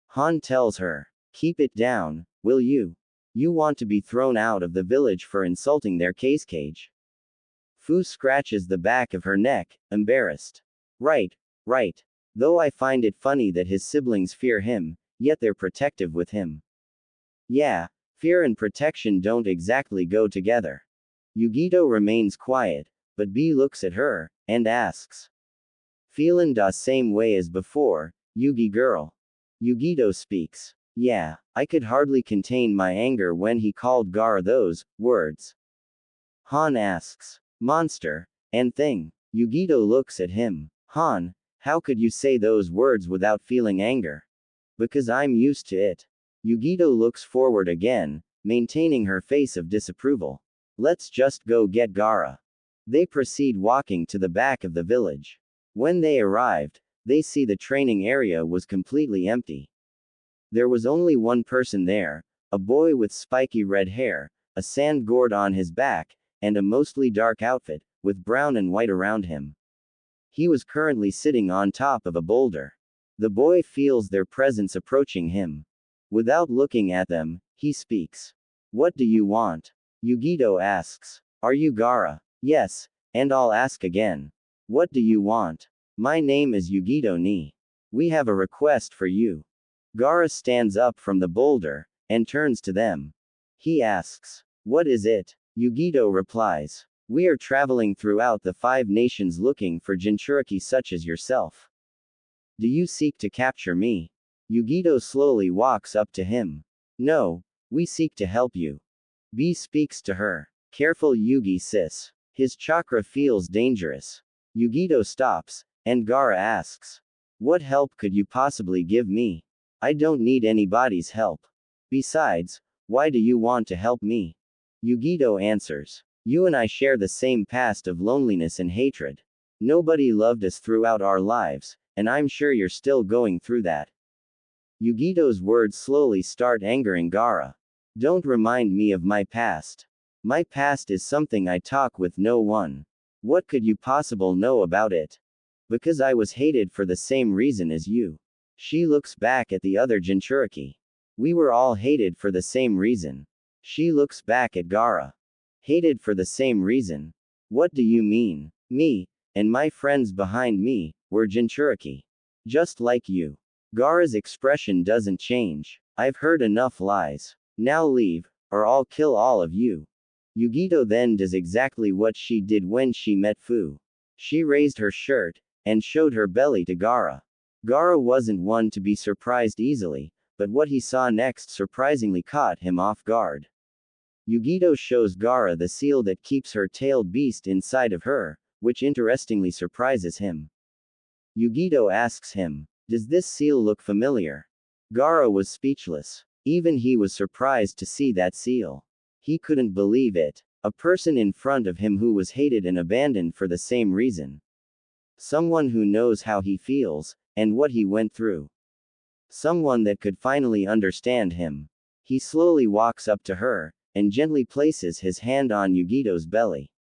Han tells her. Keep it down, will you? You want to be thrown out of the village for insulting their cage. Fu scratches the back of her neck, embarrassed. Right. Though I find it funny that his siblings fear him, yet they're protective with him. Yeah, fear and protection don't exactly go together. Yugito remains quiet, but B looks at her, and asks. Feelin' da same way as before, Yugi girl. Yugito speaks. Yeah, I could hardly contain my anger when he called Gaara those words. Han asks. Monster, and thing. Yugito looks at him. Han, how could you say those words without feeling anger? Because I'm used to it. Yugito looks forward again, maintaining her face of disapproval. Let's just go get Gaara. They proceed walking to the back of the village. When they arrived, they see the training area was completely empty. There was only one person there, a boy with spiky red hair, a sand gourd on his back, and a mostly dark outfit, with brown and white around him. He was currently sitting on top of a boulder. The boy feels their presence approaching him. Without looking at them, he speaks. What do you want? Yugito asks. Are you Gaara? Yes, and I'll ask again. What do you want? My name is Yugito Ni. We have a request for you. Gaara stands up from the boulder, and turns to them. He asks. What is it? Yugito replies. We are traveling throughout the 5 nations looking for Jinchuriki such as yourself. Do you seek to capture me? Yugito slowly walks up to him. No, we seek to help you. B speaks to her. Careful Yugi sis. His chakra feels dangerous. Yugito stops, and Gaara asks. What help could you possibly give me? I don't need anybody's help. Besides, why do you want to help me? Yugito answers. You and I share the same past of loneliness and hatred. Nobody loved us throughout our lives, and I'm sure you're still going through that. Yugito's words slowly start angering Gaara. Don't remind me of my past. My past is something I talk with no one. What could you possibly know about it? Because I was hated for the same reason as you. She looks back at the other Jinchuriki. We were all hated for the same reason. She looks back at Gaara. Hated for the same reason. What do you mean? Me, and my friends behind me, were Jinchuriki. Just like you. Gaara's expression doesn't change. I've heard enough lies. Now leave, or I'll kill all of you. Yugito then does exactly what she did when she met Fu. She raised her shirt, and showed her belly to Gaara. Gaara wasn't one to be surprised easily, but what he saw next surprisingly caught him off guard. Yugito shows Gaara the seal that keeps her tailed beast inside of her, which interestingly surprises him. Yugito asks him, "Does this seal look familiar?" Gaara was speechless. Even he was surprised to see that seal. He couldn't believe it. A person in front of him who was hated and abandoned for the same reason. Someone who knows how he feels, and what he went through. Someone that could finally understand him. He slowly walks up to her, and gently places his hand on Yugito's belly.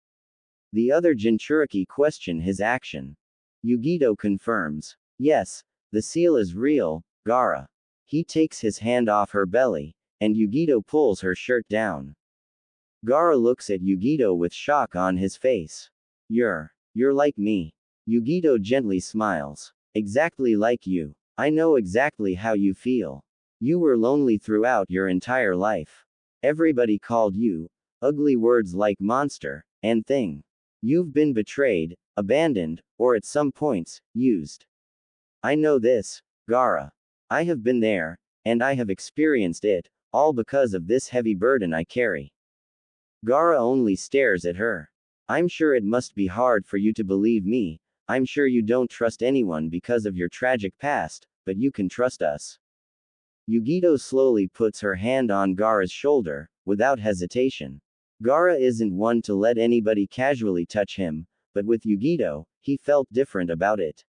The other Jinchuriki question his action. Yugito confirms, "Yes, the seal is real, Gaara." He takes his hand off her belly, and Yugito pulls her shirt down. Gaara looks at Yugito with shock on his face. You're like me." Yugito gently smiles. "Exactly like you. I know exactly how you feel. You were lonely throughout your entire life. Everybody called you ugly words like monster and thing. You've been betrayed, abandoned, or at some points, used. I know this, Gaara. I have been there, and I have experienced it, all because of this heavy burden I carry." Gaara only stares at her. "I'm sure it must be hard for you to believe me. I'm sure you don't trust anyone because of your tragic past, but you can trust us." Yugito slowly puts her hand on Gaara's shoulder, without hesitation. Gaara isn't one to let anybody casually touch him, but with Yugito, he felt different about it.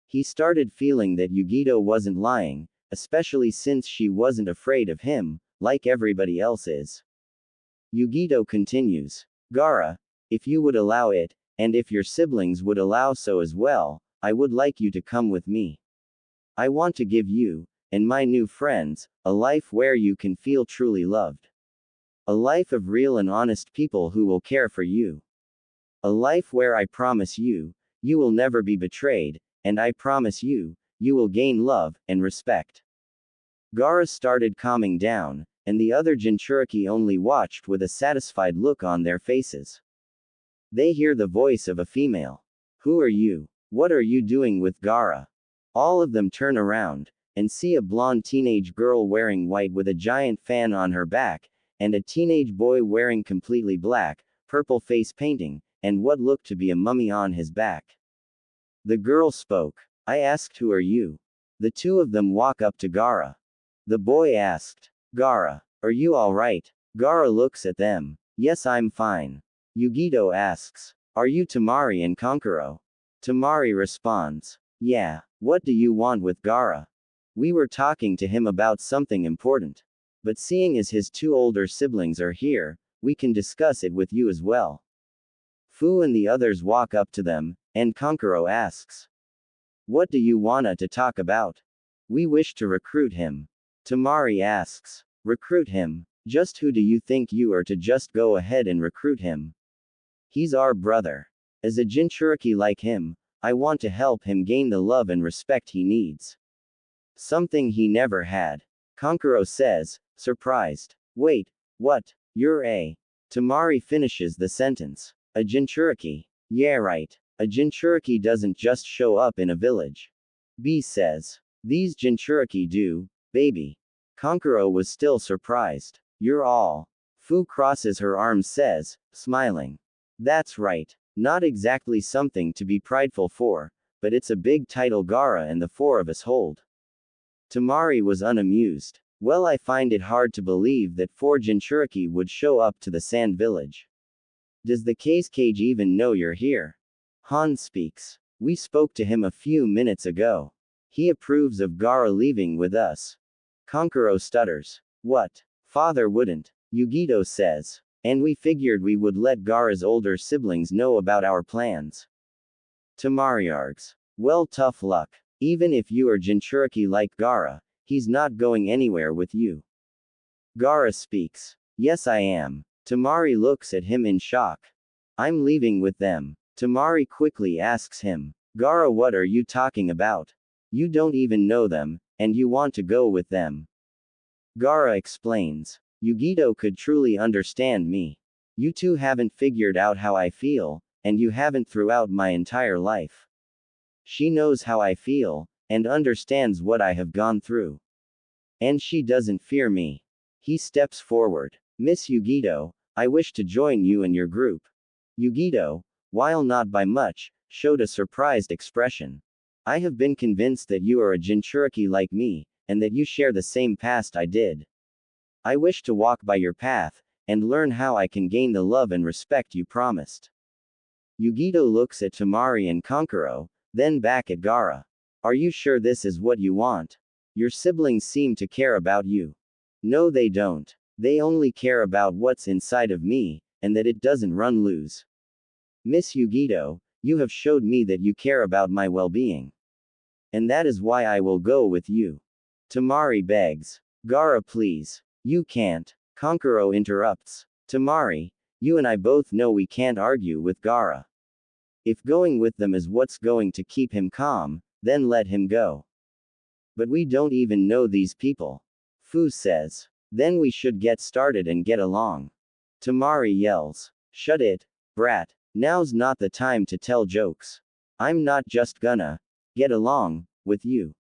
He started feeling that Yugito wasn't lying, especially since she wasn't afraid of him, like everybody else is. Yugito continues, "Gaara, if you would allow it, and if your siblings would allow so as well, I would like you to come with me. I want to give you, and my new friends, a life where you can feel truly loved. A life of real and honest people who will care for you. A life where I promise you, you will never be betrayed, and I promise you, you will gain love and respect." Gaara started calming down, and the other Jinchuriki only watched with a satisfied look on their faces. They hear the voice of a female. "Who are you? What are you doing with Gaara?" All of them turn around, and see a blonde teenage girl wearing white with a giant fan on her back, and a teenage boy wearing completely black, purple face painting, and what looked to be a mummy on his back. The girl spoke. "I asked who are you?" The two of them walk up to Gaara. The boy asked, "Gaara, are you alright?" Gaara looks at them. "Yes, I'm fine." Yugito asks, "Are you Tamari and Kankuro?" Tamari responds, "Yeah, what do you want with Gaara? We were talking to him about something important. But seeing as his two older siblings are here, we can discuss it with you as well." Fu and the others walk up to them, and Kankuro asks, "What do you wanna to talk about?" "We wish to recruit him." Tamari asks, "Recruit him? Just who do you think you are to just go ahead and recruit him? He's our brother. As a Jinchuriki like him, I want to help him gain the love and respect he needs. Something he never had." Kankuro says, surprised. "Wait, what? You're a..." Tamari finishes the sentence. "A Jinchuriki? Yeah, right. A Jinchuriki doesn't just show up in a village." B says. "These Jinchuriki do, baby." Kankuro was still surprised. "You're all..." Fu crosses her arms says, smiling. "That's right. Not exactly something to be prideful for, but it's a big title Gaara and the four of us hold." Tamari was unamused. "Well, I find it hard to believe that four Jinchuriki would show up to the sand village. Does the cage even know you're here?" Han speaks. "We spoke to him a few minutes ago. He approves of Gaara leaving with us." Kankuro stutters. "What? Father wouldn't." Yugito says. "And we figured we would let Gaara's older siblings know about our plans." Tamari args. "Well, tough luck. Even if you are Jinchuriki like Gaara, he's not going anywhere with you." Gaara speaks. "Yes, I am. Tamari looks at him in shock. I'm leaving with them. Tamari quickly asks him, Gaara, what are you talking about? You don't even know them, and you want to go with them. Gaara explains. Yugito could truly understand me. You two haven't figured out how I feel, and you haven't throughout my entire life. She knows how I feel, and understands what I have gone through. And she doesn't fear me. He steps forward. Miss Yugito, I wish to join you and your group. Yugito, while not by much, showed a surprised expression. I have been convinced that you are a Jinchuriki like me, and that you share the same past I did. I wish to walk by your path, and learn how I can gain the love and respect you promised. Yugito looks at Tamari and Kankuro, then back at Gaara. Are you sure this is what you want? Your siblings seem to care about you. No, they don't. They only care about what's inside of me, and that it doesn't run loose. Miss Yugito, you have showed me that you care about my well-being. And that is why I will go with you. Tamari begs. Gaara, please. You can't. Kankuro interrupts. Tamari, you and I both know we can't argue with Gaara. If going with them is what's going to keep him calm, then let him go. But we don't even know these people. Fu says. Then we should get started and get along. Tamari yells. Shut it, brat. Now's not the time to tell jokes. I'm not just gonna get along with you.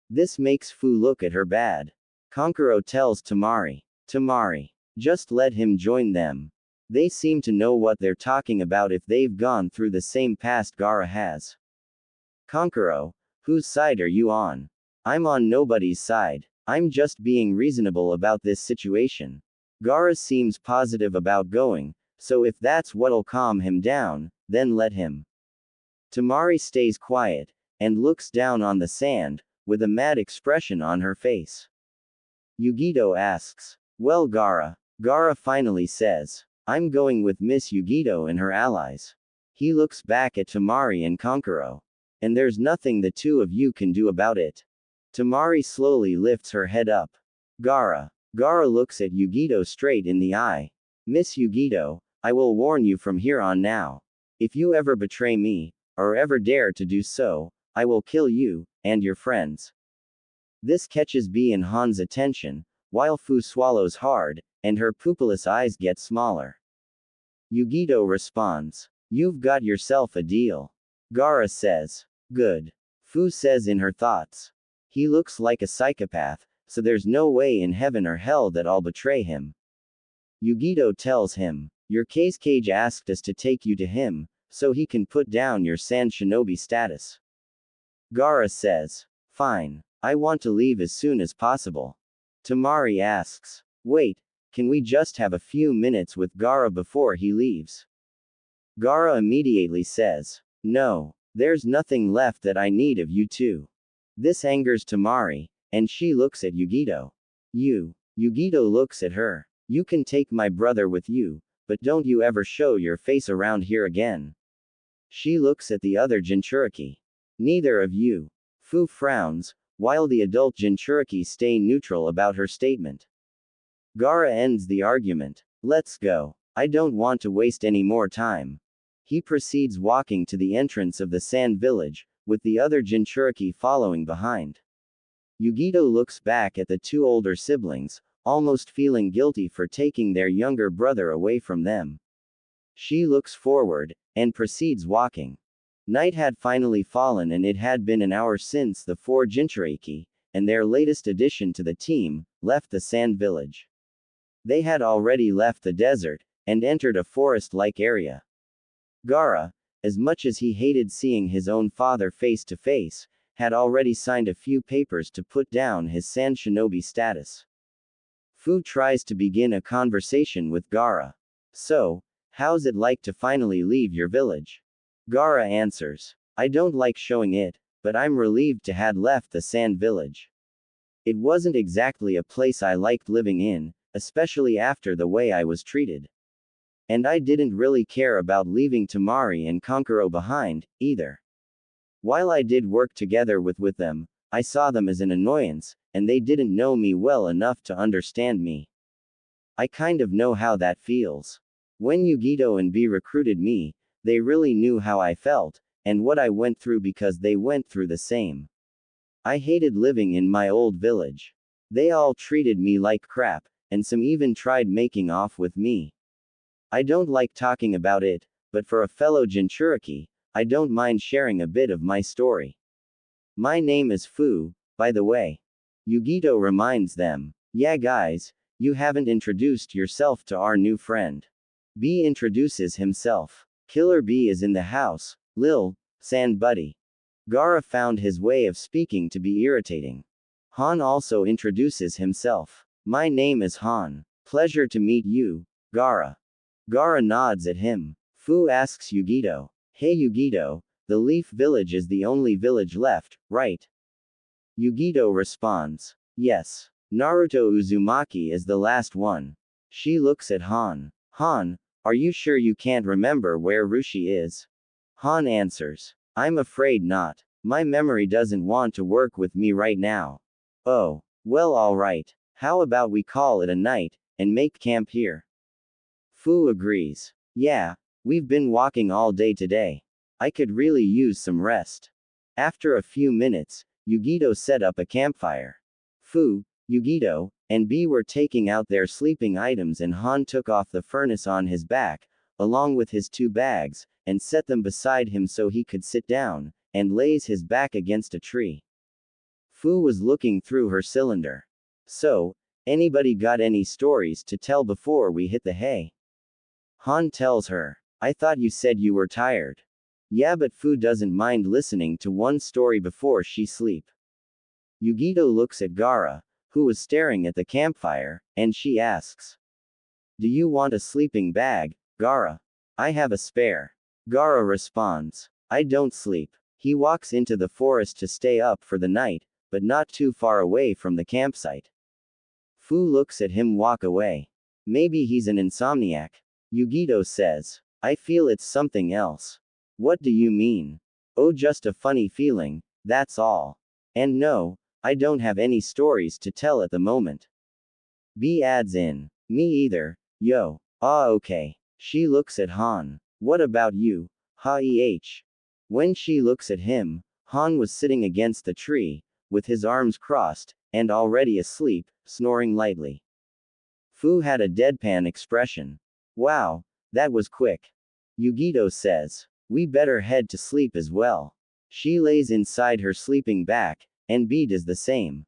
This makes Fu look at her bad. Kankuro tells Tamari. Tamari, just let him join them. They seem to know what they're talking about if they've gone through the same past Gaara has. Kankuro, whose side are you on? I'm on nobody's side. I'm just being reasonable about this situation. Gaara seems positive about going, so if that's what'll calm him down, then let him. Tamari stays quiet, and looks down on the sand, with a mad expression on her face. Yugito asks, well, Gaara. Gaara finally says, I'm going with Miss Yugito and her allies. He looks back at Tamari and Kankuro. And there's nothing the two of you can do about it. Tamari slowly lifts her head up. Gaara. Gaara looks at Yugito straight in the eye. Miss Yugito, I will warn you from here on now. If you ever betray me, or ever dare to do so, I will kill you, and your friends. This catches B and Han's attention, while Fu swallows hard, and her pupilless eyes get smaller. Yugito responds. You've got yourself a deal. Gaara says. Good. Fu says in her thoughts. He looks like a psychopath, so there's no way in heaven or hell that I'll betray him. Yugito tells him. Your case cage asked us to take you to him, so he can put down your sand shinobi status. Gaara says. Fine. I want to leave as soon as possible. Tamari asks. Wait, can we just have a few minutes with Gaara before he leaves? Gaara immediately says. No, there's nothing left that I need of you two. This angers Tamari, and she looks at Yugito. Yugito looks at her. You can take my brother with you, but don't you ever show your face around here again. She looks at the other Jinchuriki. Neither of you. Fu frowns, while the adult Jinchuriki stay neutral about her statement. Gaara ends the argument. Let's go. I don't want to waste any more time. He proceeds walking to the entrance of the sand village, with the other Jinchuriki following behind. Yugito looks back at the two older siblings, almost feeling guilty for taking their younger brother away from them. She looks forward, and proceeds walking. Night had finally fallen and it had been an hour since the four Jinchuriki, and their latest addition to the team, left the sand village. They had already left the desert, and entered a forest-like area. Gaara, as much as he hated seeing his own father face to face, had already signed a few papers to put down his sand shinobi status. Fu tries to begin a conversation with Gaara. So, how's it like to finally leave your village? Gaara answers. I don't like showing it, but I'm relieved to had left the sand village. It wasn't exactly a place I liked living in, especially after the way I was treated. And I didn't really care about leaving Tamari and Kankuro behind, either. While I did work together with them, I saw them as an annoyance, and they didn't know me well enough to understand me. I kind of know how that feels. When Yugito and B recruited me, they really knew how I felt, and what I went through because they went through the same. I hated living in my old village. They all treated me like crap, and some even tried making off with me. I don't like talking about it, but for a fellow Jinchuriki, I don't mind sharing a bit of my story. My name is Fu, by the way. Yugito reminds them. Yeah guys, you haven't introduced yourself to our new friend. B introduces himself. Killer B is in the house, Lil, Sand Buddy. Gaara found his way of speaking to be irritating. Han also introduces himself. My name is Han. Pleasure to meet you, Gaara. Gaara nods at him. Fu asks Yugito. Hey Yugito, the Leaf Village is the only village left, right? Yugito responds. Yes. Naruto Uzumaki is the last one. She looks at Han. Han, are you sure you can't remember where Rushi is? Han answers. I'm afraid not. My memory doesn't want to work with me right now. Oh, well alright. How about we call it a night, and make camp here? Fu agrees. Yeah, we've been walking all day today. I could really use some rest. After a few minutes, Yugito set up a campfire. Fu, Yugito, and B were taking out their sleeping items and Han took off the furnace on his back, along with his 2 bags, and set them beside him so he could sit down, and lays his back against a tree. Fu was looking through her cylinder. So, anybody got any stories to tell before we hit the hay? Han tells her. I thought you said you were tired. Yeah, but Fu doesn't mind listening to one story before she sleep. Yugito looks at Gaara, who was staring at the campfire, and she asks. Do you want a sleeping bag, Gaara? I have a spare. Gaara responds. I don't sleep. He walks into the forest to stay up for the night, but not too far away from the campsite. Fu looks at him walk away. Maybe he's an insomniac. Yugito says. I feel it's something else. What do you mean? Oh, just a funny feeling, that's all. And no, I don't have any stories to tell at the moment. B adds in. Me either, yo. Ah, okay. She looks at Han. What about you? Ha-eh. When she looks at him, Han was sitting against the tree, with his arms crossed, and already asleep, snoring lightly. Fu had a deadpan expression. Wow, that was quick. Yugito says. We better head to sleep as well. She lays inside her sleeping bag, and B does the same.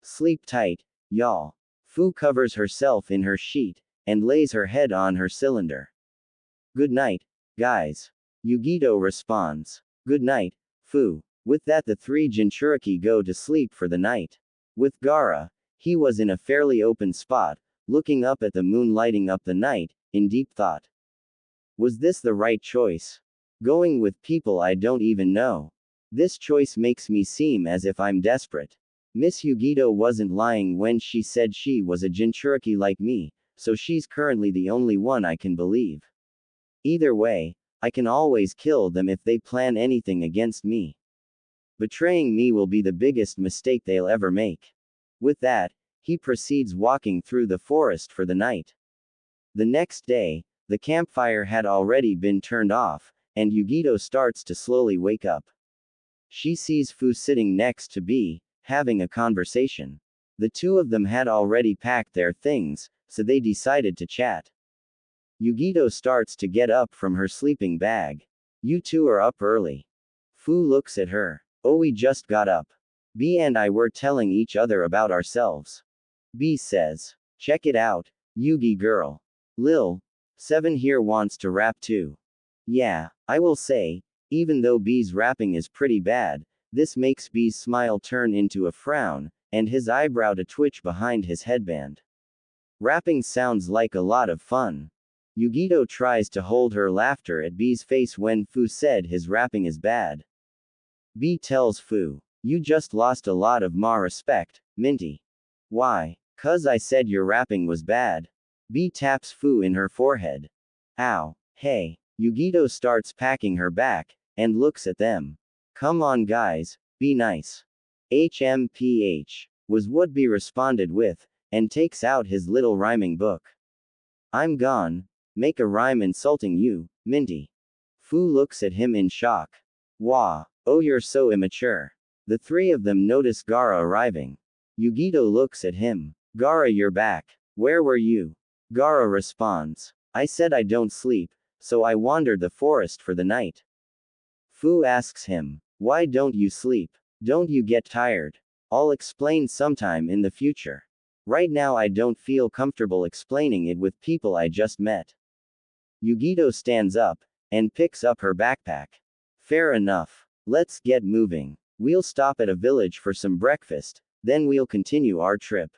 Sleep tight, y'all. Fu covers herself in her sheet, and lays her head on her cylinder. Good night, guys. Yugito responds. Good night, Fu. With that the 3 Jinchuriki go to sleep for the night. With Gaara, he was in a fairly open spot, looking up at the moon lighting up the night, in deep thought. Was this the right choice? Going with people I don't even know. This choice makes me seem as if I'm desperate. Miss Yugito wasn't lying when she said she was a Jinchuriki like me, so she's currently the only one I can believe. Either way, I can always kill them if they plan anything against me. Betraying me will be the biggest mistake they'll ever make. With that, he proceeds walking through the forest for the night. The next day, the campfire had already been turned off, and Yugito starts to slowly wake up. She sees Fu sitting next to B, having a conversation. The 2 of them had already packed their things, so they decided to chat. Yugito starts to get up from her sleeping bag. You 2 are up early. Fu looks at her. Oh, we just got up. B and I were telling each other about ourselves. B says. Check it out, Yugi girl. Lil, 7 here wants to rap too. Yeah, I will say, even though B's rapping is pretty bad, this makes B's smile turn into a frown, and his eyebrow to twitch behind his headband. Rapping sounds like a lot of fun. Yugito tries to hold her laughter at B's face when Fu said his rapping is bad. B tells Fu, you just lost a lot of ma respect, Minty. Why? 'Cause I said your rapping was bad. B taps Fu in her forehead. Ow, hey. Yugito starts packing her back, and looks at them. Come on guys, be nice. HMPH, was what B responded with, and takes out his little rhyming book. I'm gone. Make a rhyme insulting you, Minty. Fu looks at him in shock. Wah. Oh, you're so immature. The three of them notice Gaara arriving. Yugito looks at him. Gaara, you're back. Where were you? Gaara responds. I said I don't sleep, so I wandered the forest for the night. Fu asks him. Why don't you sleep? Don't you get tired? I'll explain sometime in the future. Right now I don't feel comfortable explaining it with people I just met. Yugito stands up, and picks up her backpack. Fair enough. Let's get moving. We'll stop at a village for some breakfast, then we'll continue our trip.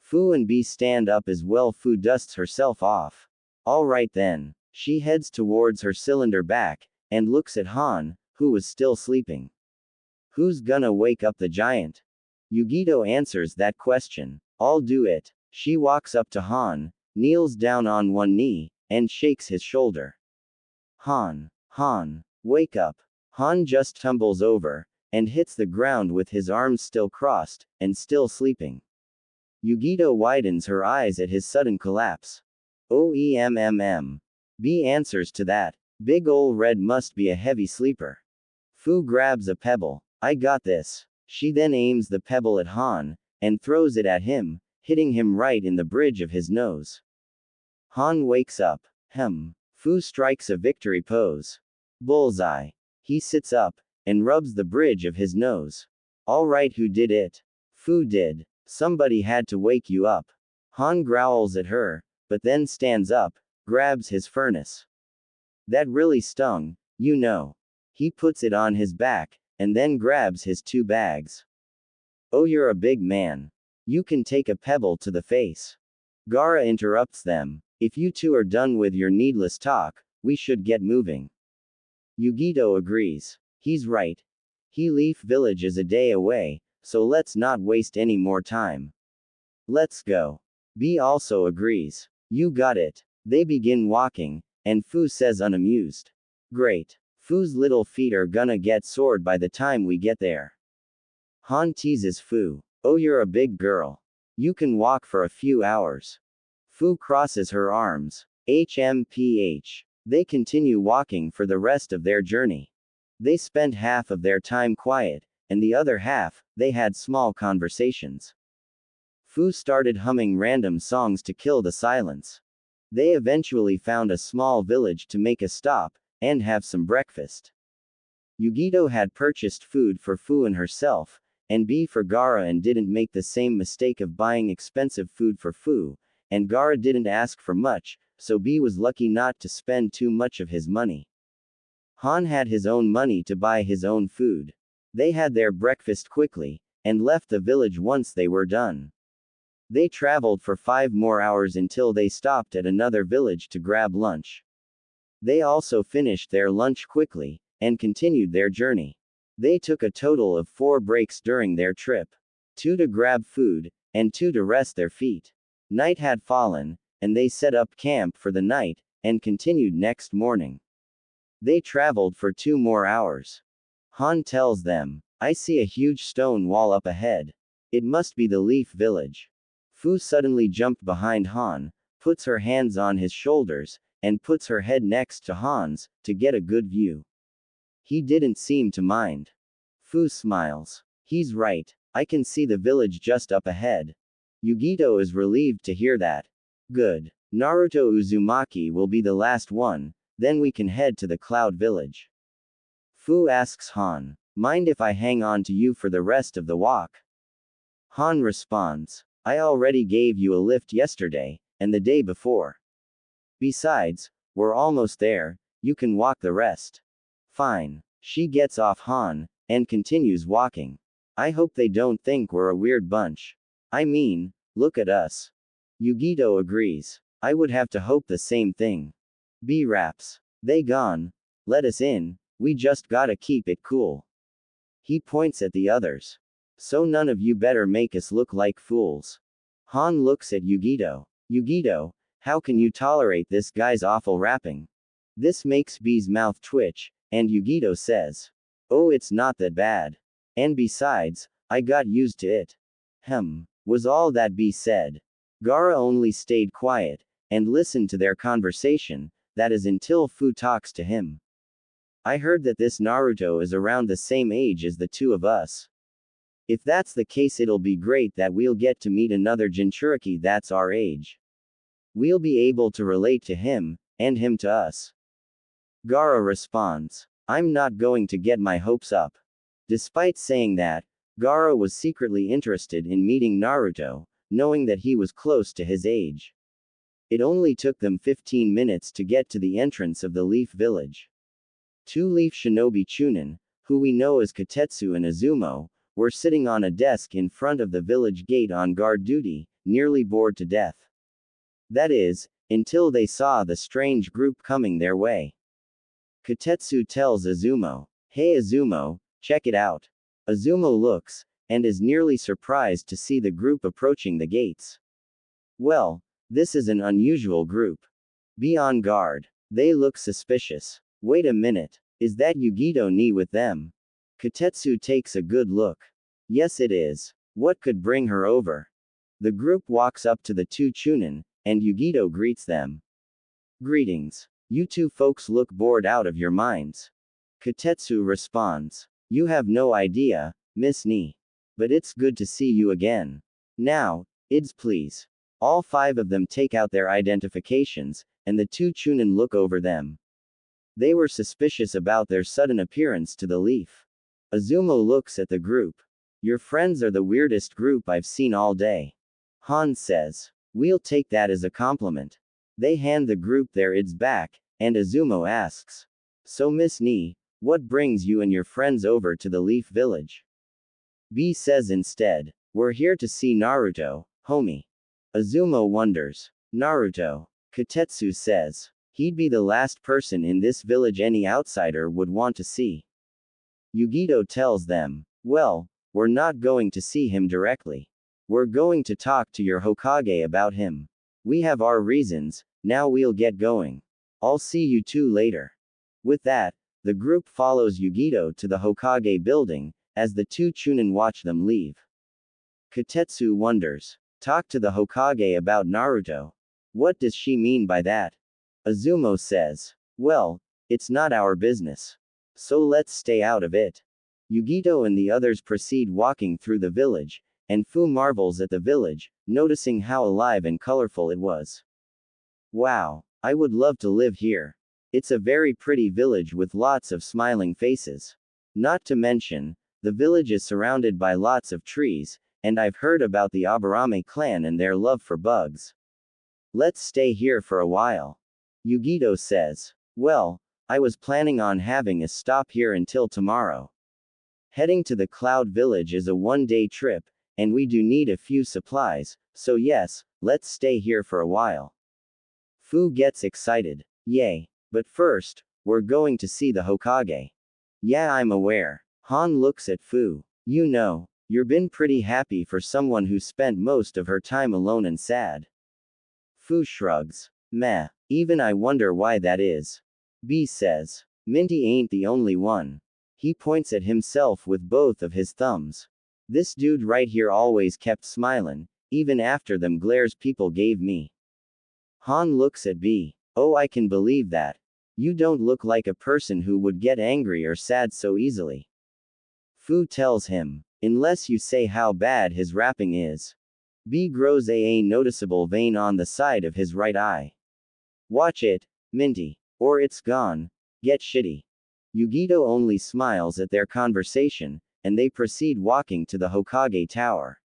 Fu and B stand up as well. Fu dusts herself off. Alright then. She heads towards her cylinder back, and looks at Han, who was still sleeping. Who's gonna wake up the giant? Yugito answers that question. I'll do it. She walks up to Han, kneels down on one knee, and shakes his shoulder. Han, wake up. Han just tumbles over, and hits the ground with his arms still crossed, and still sleeping. Yugito widens her eyes at his sudden collapse. B answers to that. Big ol' red must be a heavy sleeper. Fu grabs a pebble. I got this. She then aims the pebble at Han, and throws it at him, hitting him right in the bridge of his nose. Han wakes up. Fu strikes a victory pose. Bullseye. He sits up, and rubs the bridge of his nose. Alright, who did it? Fu did. Somebody had to wake you up. Han growls at her, but then stands up, grabs his furnace. That really stung, you know. He puts it on his back, and then grabs his 2 bags. Oh, you're a big man. You can take a pebble to the face. Gaara interrupts them. If you two are done with your needless talk, we should get moving. Yugito agrees. He's right. Leaf Village is a day away, so let's not waste any more time. Let's go. B also agrees. You got it. They begin walking, and Fu says unamused. Great. Fu's little feet are gonna get sore by the time we get there. Han teases Fu. Oh, you're a big girl. You can walk for a few hours. Fu crosses her arms. HMPH. They continue walking for the rest of their journey. They spent half of their time quiet, and the other half, they had small conversations. Fu started humming random songs to kill the silence. They eventually found a small village to make a stop, and have some breakfast. Yugito had purchased food for Fu and herself, and B for Gaara, and didn't make the same mistake of buying expensive food for Fu, and Gaara didn't ask for much, so B was lucky not to spend too much of his money. Han had his own money to buy his own food. They had their breakfast quickly, and left the village once they were done. They traveled for 5 more hours until they stopped at another village to grab lunch. They also finished their lunch quickly, and continued their journey. They took a total of 4 breaks during their trip. 2 to grab food, and 2 to rest their feet. Night had fallen, and they set up camp for the night, and continued next morning. They traveled for 2 more hours. Han tells them, I see a huge stone wall up ahead. It must be the Leaf Village. Fu suddenly jumped behind Han, puts her hands on his shoulders, and puts her head next to Han's, to get a good view. He didn't seem to mind. Fu smiles. He's right. I can see the village just up ahead. Yugito is relieved to hear that. Good. Naruto Uzumaki will be the last one, then we can head to the Cloud Village. Fu asks Han, mind if I hang on to you for the rest of the walk? Han responds, I already gave you a lift yesterday, and the day before. Besides, we're almost there, you can walk the rest. Fine. She gets off Han, and continues walking. I hope they don't think we're a weird bunch. I mean, look at us. Yugito agrees. I would have to hope the same thing. B raps. They gone. Let us in, we just gotta keep it cool. He points at the others. So none of you better make us look like fools. Han looks at Yugito. Yugito, how can you tolerate this guy's awful rapping? This makes B's mouth twitch, and Yugito says. Oh, it's not that bad. And besides, I got used to it. was all that B said. Gaara only stayed quiet, and listened to their conversation, that is until Fu talks to him. I heard that this Naruto is around the same age as the two of us. If that's the case, it'll be great that we'll get to meet another Jinchuriki that's our age. We'll be able to relate to him, and him to us. Gaara responds, I'm not going to get my hopes up. Despite saying that, Gaara was secretly interested in meeting Naruto, knowing that he was close to his age. It only took them 15 minutes to get to the entrance of the Leaf Village. Two Leaf Shinobi Chunin, who we know as Kotetsu and Izumo, were sitting on a desk in front of the village gate on guard duty, nearly bored to death. That is, until they saw the strange group coming their way. Kotetsu tells Izumo, Hey Izumo, check it out. Izumo looks, and is nearly surprised to see the group approaching the gates. Well, this is an unusual group. Be on guard. They look suspicious. Wait a minute, is that Yugito Ni with them? Kotetsu takes a good look. Yes it is. What could bring her over? The group walks up to the two Chunin, and Yugito greets them. Greetings. You two folks look bored out of your minds. Kotetsu responds. You have no idea, Miss Ni. But it's good to see you again. Now, ids please. All five of them take out their identifications, and the two Chunin look over them. They were suspicious about their sudden appearance to the leaf. Izumo looks at the group. Your friends are the weirdest group I've seen all day. Han says. We'll take that as a compliment. They hand the group their ids back, and Izumo asks. So Miss Ni, what brings you and your friends over to the Leaf Village? B says instead. We're here to see Naruto, homie. Izumo wonders. Naruto. Kotetsu says. He'd be the last person in this village any outsider would want to see. Yugito tells them. Well, we're not going to see him directly. We're going to talk to your Hokage about him. We have our reasons, now we'll get going. I'll see you two later. With that, the group follows Yugito to the Hokage building, as the two Chunin watch them leave. Kotetsu wonders. Talk to the Hokage about Naruto. What does she mean by that? Izumo says. Well, it's not our business. So let's stay out of it. Yugito and the others proceed walking through the village, and Fu marvels at the village, noticing how alive and colorful it was. Wow, I would love to live here. It's a very pretty village with lots of smiling faces. Not to mention, the village is surrounded by lots of trees, and I've heard about the Aburame clan and their love for bugs. Let's stay here for a while. Yugito says. Well, I was planning on having a stop here until tomorrow. Heading to the Cloud Village is a one-day trip, and we do need a few supplies, so yes, let's stay here for a while. Fu gets excited. Yay. But first, we're going to see the Hokage. Yeah, I'm aware. Han looks at Fu. You know, you've been pretty happy for someone who spent most of her time alone and sad. Fu shrugs. Meh. Even I wonder why that is. B says. Minty ain't the only one. He points at himself with both of his thumbs. This dude right here always kept smiling, even after them glares people gave me. Han looks at B. Oh, I can believe that. You don't look like a person who would get angry or sad so easily. Fu tells him. Unless you say how bad his rapping is. B grows a noticeable vein on the side of his right eye. Watch it, Minty. Or it's gone. Get shitty. Yugito only smiles at their conversation, and they proceed walking to the Hokage Tower.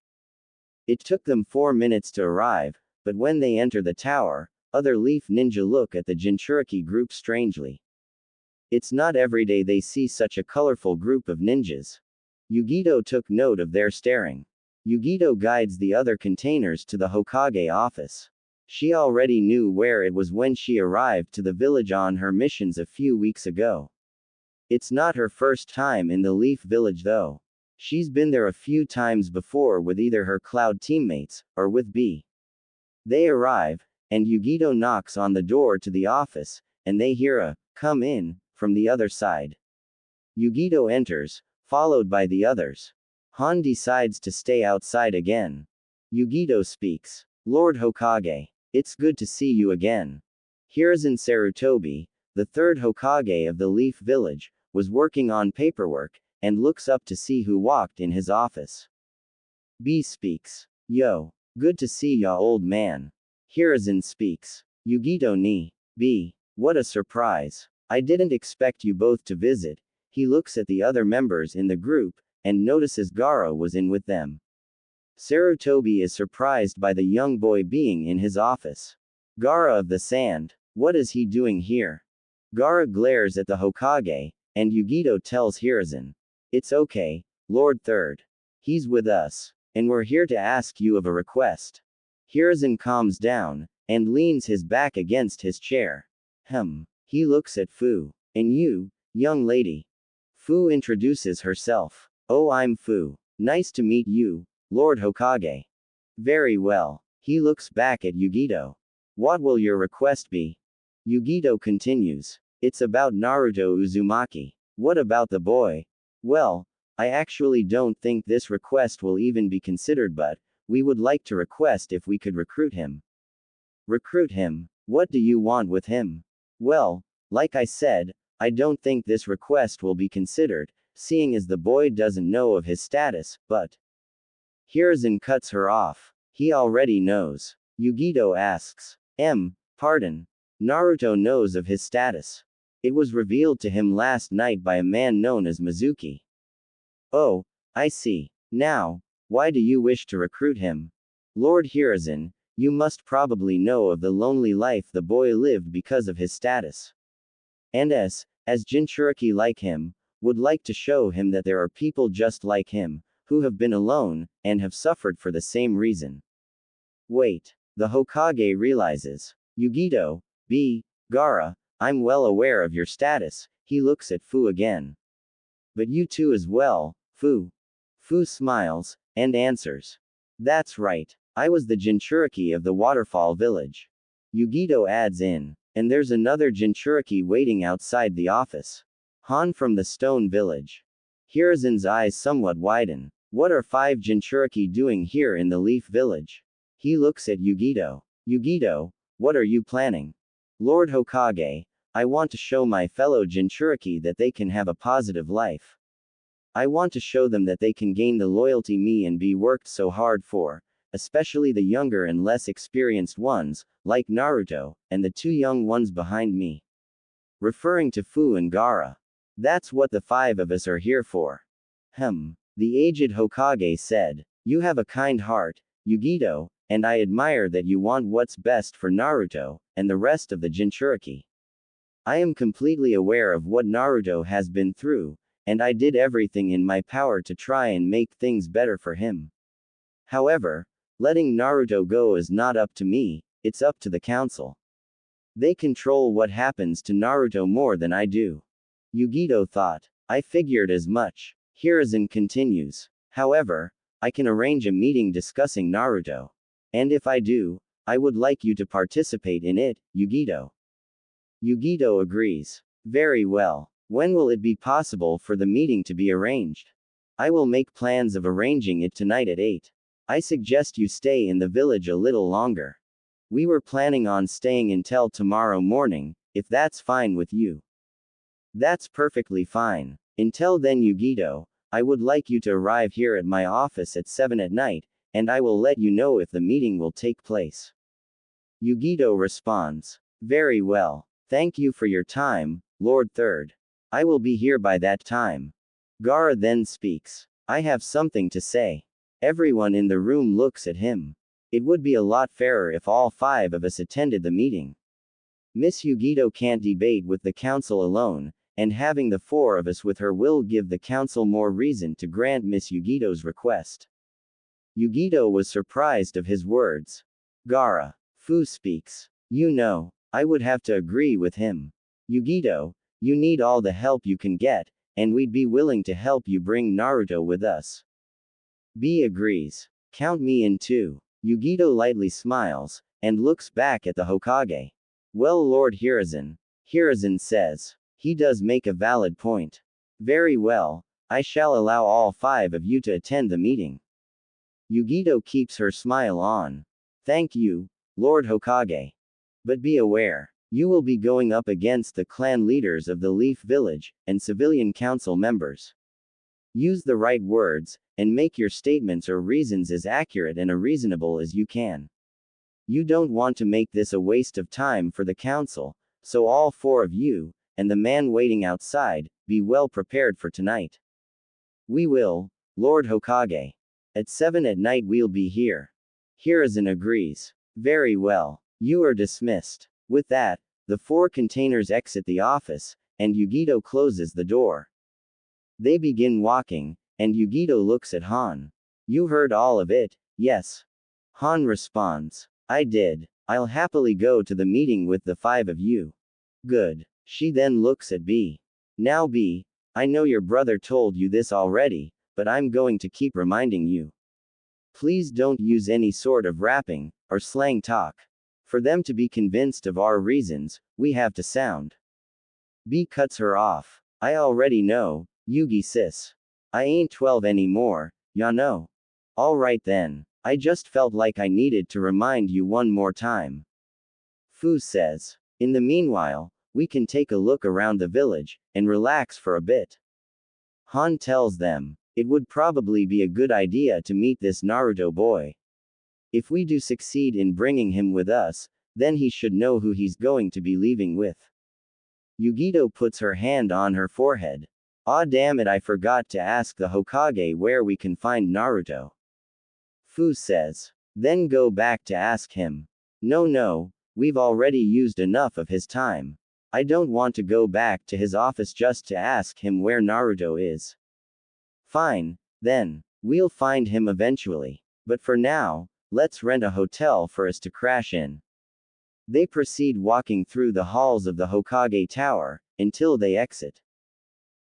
It took them 4 minutes to arrive, but when they enter the tower, other Leaf Ninja look at the Jinchuriki group strangely. It's not every day they see such a colorful group of ninjas. Yugito took note of their staring. Yugito guides the other containers to the Hokage office. She already knew where it was when she arrived to the village on her missions a few weeks ago. It's not her first time in the Leaf Village though. She's been there a few times before with either her Cloud teammates, or with B. They arrive, and Yugito knocks on the door to the office, and they hear a, "Come in," from the other side. Yugito enters, followed by the others. Han decides to stay outside again. Yugito speaks. Lord Hokage. It's good to see you again. Hiruzen Sarutobi, the third Hokage of the Leaf Village, was working on paperwork, and looks up to see who walked in his office. B speaks. Yo. Good to see ya, old man. Hiruzen speaks. Yugito ni. B. What a surprise. I didn't expect you both to visit. He looks at the other members in the group, and notices Gaara was in with them. Sarutobi is surprised by the young boy being in his office. Gaara of the Sand. What is he doing here? Gaara glares at the Hokage, and Yugito tells Hiruzen. It's okay, Lord Third. He's with us, and we're here to ask you of a request. Hiruzen calms down, and leans his back against his chair. He looks at Fu. And you, young lady. Fu introduces herself. Oh, I'm Fu. Nice to meet you, Lord Hokage. Very well. He looks back at Yugito. What will your request be? Yugito continues. It's about Naruto Uzumaki. What about the boy? Well, I actually don't think this request will even be considered, but we would like to request if we could recruit him. Recruit him? What do you want with him? Well, like I said, I don't think this request will be considered, seeing as the boy doesn't know of his status, but. Hiruzen cuts her off. He already knows. Yugito asks. Pardon. Naruto knows of his status. It was revealed to him last night by a man known as Mizuki. Oh, I see. Now, why do you wish to recruit him? Lord Hiruzen, you must probably know of the lonely life the boy lived because of his status. And as Jinchuriki like him, would like to show him that there are people just like him, who have been alone, and have suffered for the same reason. Wait. The Hokage realizes. Yugito, Gaara, I'm well aware of your status. He looks at Fu again. But you too as well, Fu. Fu smiles, and answers. That's right. I was the Jinchuriki of the Waterfall Village. Yugito adds in. And there's another Jinchuriki waiting outside the office. Han from the Stone Village. Hiruzen's eyes somewhat widen. What are 5 Jinchuriki doing here in the Leaf Village? He looks at Yugito. Yugito, what are you planning? Lord Hokage, I want to show my fellow Jinchuriki that they can have a positive life. I want to show them that they can gain the loyalty me and be worked so hard for, especially the younger and less experienced ones, like Naruto, and the 2 young ones behind me. Referring to Fu and Gaara. That's what the 5 of us are here for. The aged Hokage said. You have a kind heart, Yugito, and I admire that you want what's best for Naruto, and the rest of the Jinchuriki. I am completely aware of what Naruto has been through, and I did everything in my power to try and make things better for him. However, letting Naruto go is not up to me, it's up to the council. They control what happens to Naruto more than I do. Yugito thought. I figured as much. Hiruzen continues. However, I can arrange a meeting discussing Naruto. And if I do, I would like you to participate in it, Yugito. Yugito agrees. Very well. When will it be possible for the meeting to be arranged? I will make plans of arranging it tonight at 8. I suggest you stay in the village a little longer. We were planning on staying until tomorrow morning, if that's fine with you. That's perfectly fine. Until then, Yugito, I would like you to arrive here at my office at 7 at night, and I will let you know if the meeting will take place. Yugito responds. Very well. Thank you for your time, Lord Third. I will be here by that time. Gaara then speaks. I have something to say. Everyone in the room looks at him. It would be a lot fairer if all 5 of us attended the meeting. Miss Yugito can't debate with the council alone, and having the 4 of us with her will give the council more reason to grant Miss Yugito's request. Yugito was surprised of his words. Gaara. Fu speaks. You know, I would have to agree with him. Yugito, you need all the help you can get, and we'd be willing to help you bring Naruto with us. B agrees. Count me in too. Yugito lightly smiles, and looks back at the Hokage. Well, Lord Hiruzen. Hiruzen says. He does make a valid point. Very well, I shall allow all 5 of you to attend the meeting. Yugito keeps her smile on. Thank you, Lord Hokage. But be aware. You will be going up against the clan leaders of the Leaf Village, and civilian council members. Use the right words, and make your statements or reasons as accurate and reasonable as you can. You don't want to make this a waste of time for the council, so all four of you, and the man waiting outside, be well prepared for tonight. We will, Lord Hokage. At 7 at night we'll be here. Hiruzen agrees. Very well. You are dismissed. With that, the four containers exit the office, and Yugito closes the door. They begin walking, and Yugito looks at Han. You heard all of it, yes? Han responds. I did. I'll happily go to the meeting with the five of you. Good. She then looks at B. Now B, I know your brother told you this already, but I'm going to keep reminding you. Please don't use any sort of rapping, or slang talk. For them to be convinced of our reasons, we have to sound. B cuts her off. I already know, Yugi sis. I ain't 12 anymore, ya know. Alright then, I just felt like I needed to remind you one more time. Fu says. In the meanwhile, we can take a look around the village, and relax for a bit. Han tells them, it would probably be a good idea to meet this Naruto boy. If we do succeed in bringing him with us, then he should know who he's going to be leaving with. Yugito puts her hand on her forehead. Aw damn it, I forgot to ask the Hokage where we can find Naruto. Fu says. Then go back to ask him. No, we've already used enough of his time. I don't want to go back to his office just to ask him where Naruto is. Fine, then. We'll find him eventually. But for now, let's rent a hotel for us to crash in. They proceed walking through the halls of the Hokage Tower, until they exit.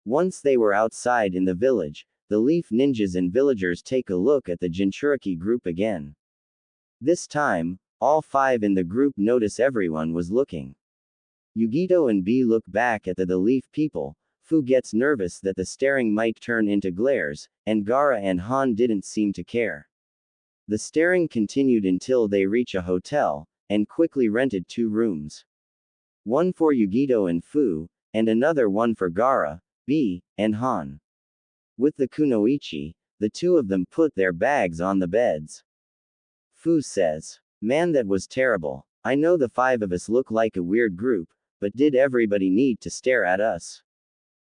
Once they were outside in the village, the Leaf Ninjas and villagers take a look at the Jinchuriki group again. This time, all five in the group notice everyone was looking. Yugito and B look back at the Leaf people. Fu gets nervous that the staring might turn into glares, and Gaara and Han didn't seem to care. The staring continued until they reach a hotel, and quickly rented 2 rooms. One for Yugito and Fu, and another one for Gaara, B, and Han. With the kunoichi, the two of them put their bags on the beds. Fu says, man, that was terrible. I know the 5 of us look like a weird group, but did everybody need to stare at us?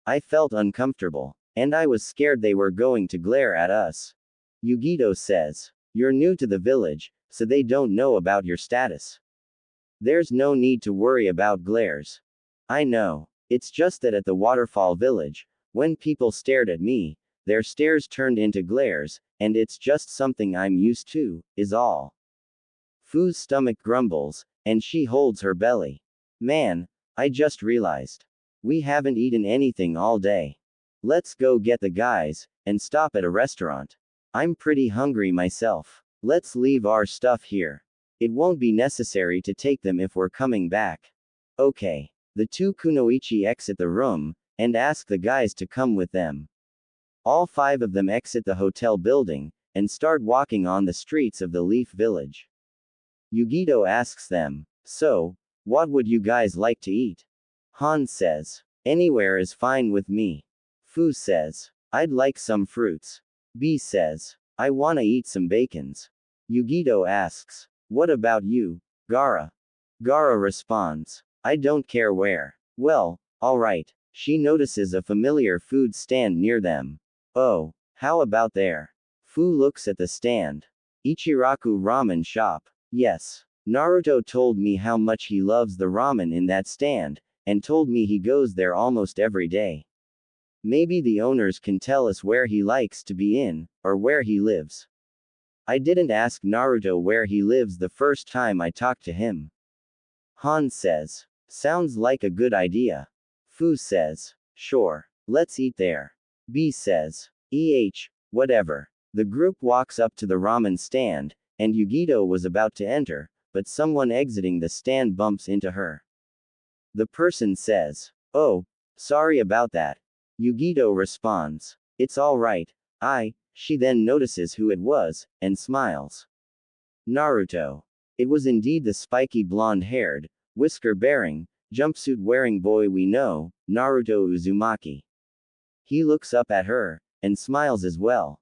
I felt uncomfortable, and I was scared they were going to glare at us. Yugito says, you're new to the village, so they don't know about your status. There's no need to worry about glares. I know. It's just that at the waterfall village, when people stared at me, their stares turned into glares, and it's just something I'm used to, is all. Fu's stomach grumbles, and she holds her belly. Man, I just realized. We haven't eaten anything all day. Let's go get the guys, and stop at a restaurant. I'm pretty hungry myself. Let's leave our stuff here. It won't be necessary to take them if we're coming back. Okay. The 2 kunoichi exit the room, and ask the guys to come with them. All 5 of them exit the hotel building, and start walking on the streets of the Leaf Village. Yugito asks them, so, what would you guys like to eat? Han says, anywhere is fine with me. Fu says, I'd like some fruits. B says, I wanna eat some bacons. Yugito asks, what about you, Gaara? Gaara responds, I don't care where. Well, alright. She notices a familiar food stand near them. Oh, how about there? Fu looks at the stand. Ichiraku Ramen Shop. Yes. Naruto told me how much he loves the ramen in that stand, and told me he goes there almost every day. Maybe the owners can tell us where he likes to be in, or where he lives. I didn't ask Naruto where he lives the first time I talked to him. Han says, sounds like a good idea. Fu says, sure, let's eat there. B says, whatever. The group walks up to the ramen stand, and Yugito was about to enter, but someone exiting the stand bumps into her. The person says, oh, sorry about that. Yugito responds, it's alright, I She then notices who it was, and smiles. Naruto. It was indeed the spiky blonde-haired, whisker-bearing, jumpsuit-wearing boy we know, Naruto Uzumaki. He looks up at her, and smiles as well.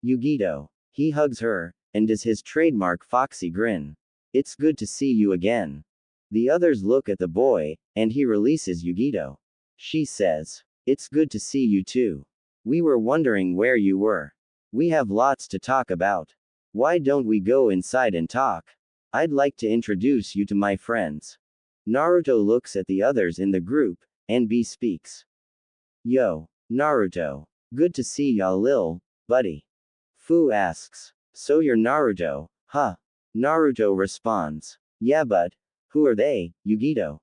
Yugito. He hugs her, and does his trademark foxy grin. It's good to see you again. The others look at the boy, and he releases Yugito. She says, "It's good to see you too. We were wondering where you were. We have lots to talk about. Why don't we go inside and talk? I'd like to introduce you to my friends." Naruto looks at the others in the group, and B speaks. "Yo, Naruto. Good to see ya lil, buddy." Fu asks, "So you're Naruto, huh?" Naruto responds, "Yeah, but who are they, Yugito?"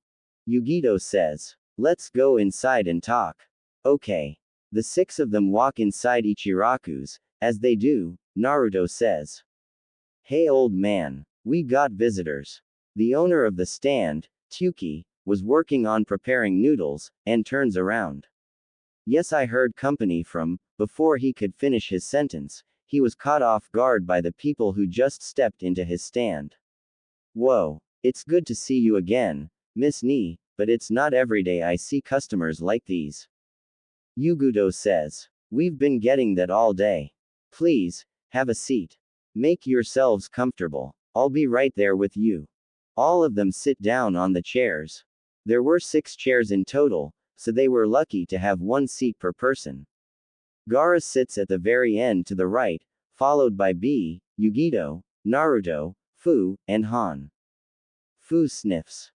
Yugito says, "Let's go inside and talk." Okay. The six of them walk inside Ichiraku's. As they do, Naruto says, "Hey old man, we got visitors." The owner of the stand, Tuki, was working on preparing noodles, and turns around. "Yes, I heard company from," before he could finish his sentence, he was caught off guard by the people who just stepped into his stand. "Whoa, it's good to see you again, Miss Ni, but it's not every day I see customers like these." Yugito says, "We've been getting that all day. Please, have a seat. Make yourselves comfortable. I'll be right there with you." All of them sit down on the chairs. There were 6 chairs in total, so they were lucky to have 1 seat per person. Gaara sits at the very end to the right, followed by B, Yugito, Naruto, Fu, and Han. Fu sniffs.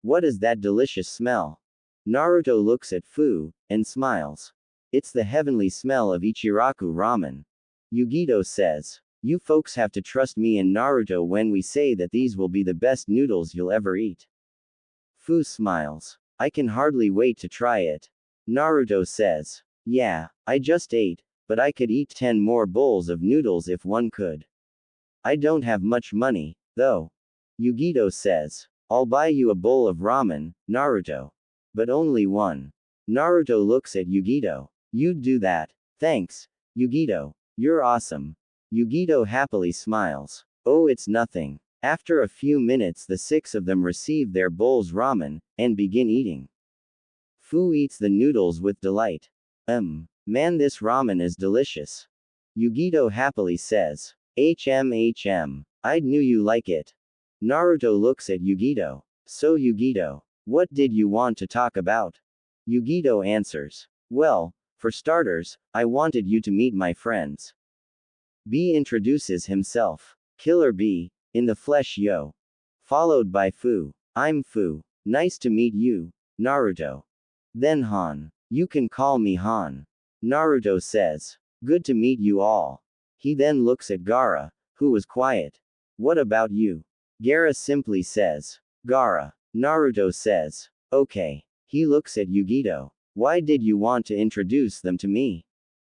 What is that delicious smell? Naruto looks at Fu, and smiles. "It's the heavenly smell of Ichiraku ramen." Yugito says, "You folks have to trust me and Naruto when we say that these will be the best noodles you'll ever eat." Fu smiles. "I can hardly wait to try it." Naruto says, "Yeah, I just ate, but I could eat 10 more bowls of noodles if one could. I don't have much money, though." Yugito says, "I'll buy you a bowl of ramen, Naruto. But only one." Naruto looks at Yugito. "You'd do that. Thanks, Yugito. You're awesome." Yugito happily smiles. "Oh, it's nothing." After a few minutes, the 6 of them receive their bowls ramen, and begin eating. Fu eats the noodles with delight. Man, this ramen is delicious." Yugito happily says, "HM. I knew you like it." Naruto looks at Yugito. "So Yugito, what did you want to talk about?" Yugito answers, "Well, for starters, I wanted you to meet my friends." B introduces himself. "Killer B, in the flesh yo." Followed by Fu. "I'm Fu. Nice to meet you, Naruto." Then Han. "You can call me Han." Naruto says, "Good to meet you all." He then looks at Gaara, who was quiet. "What about you?" Gaara simply says, "Gaara." Naruto says, "Okay." He looks at Yugito. "Why did you want to introduce them to me?"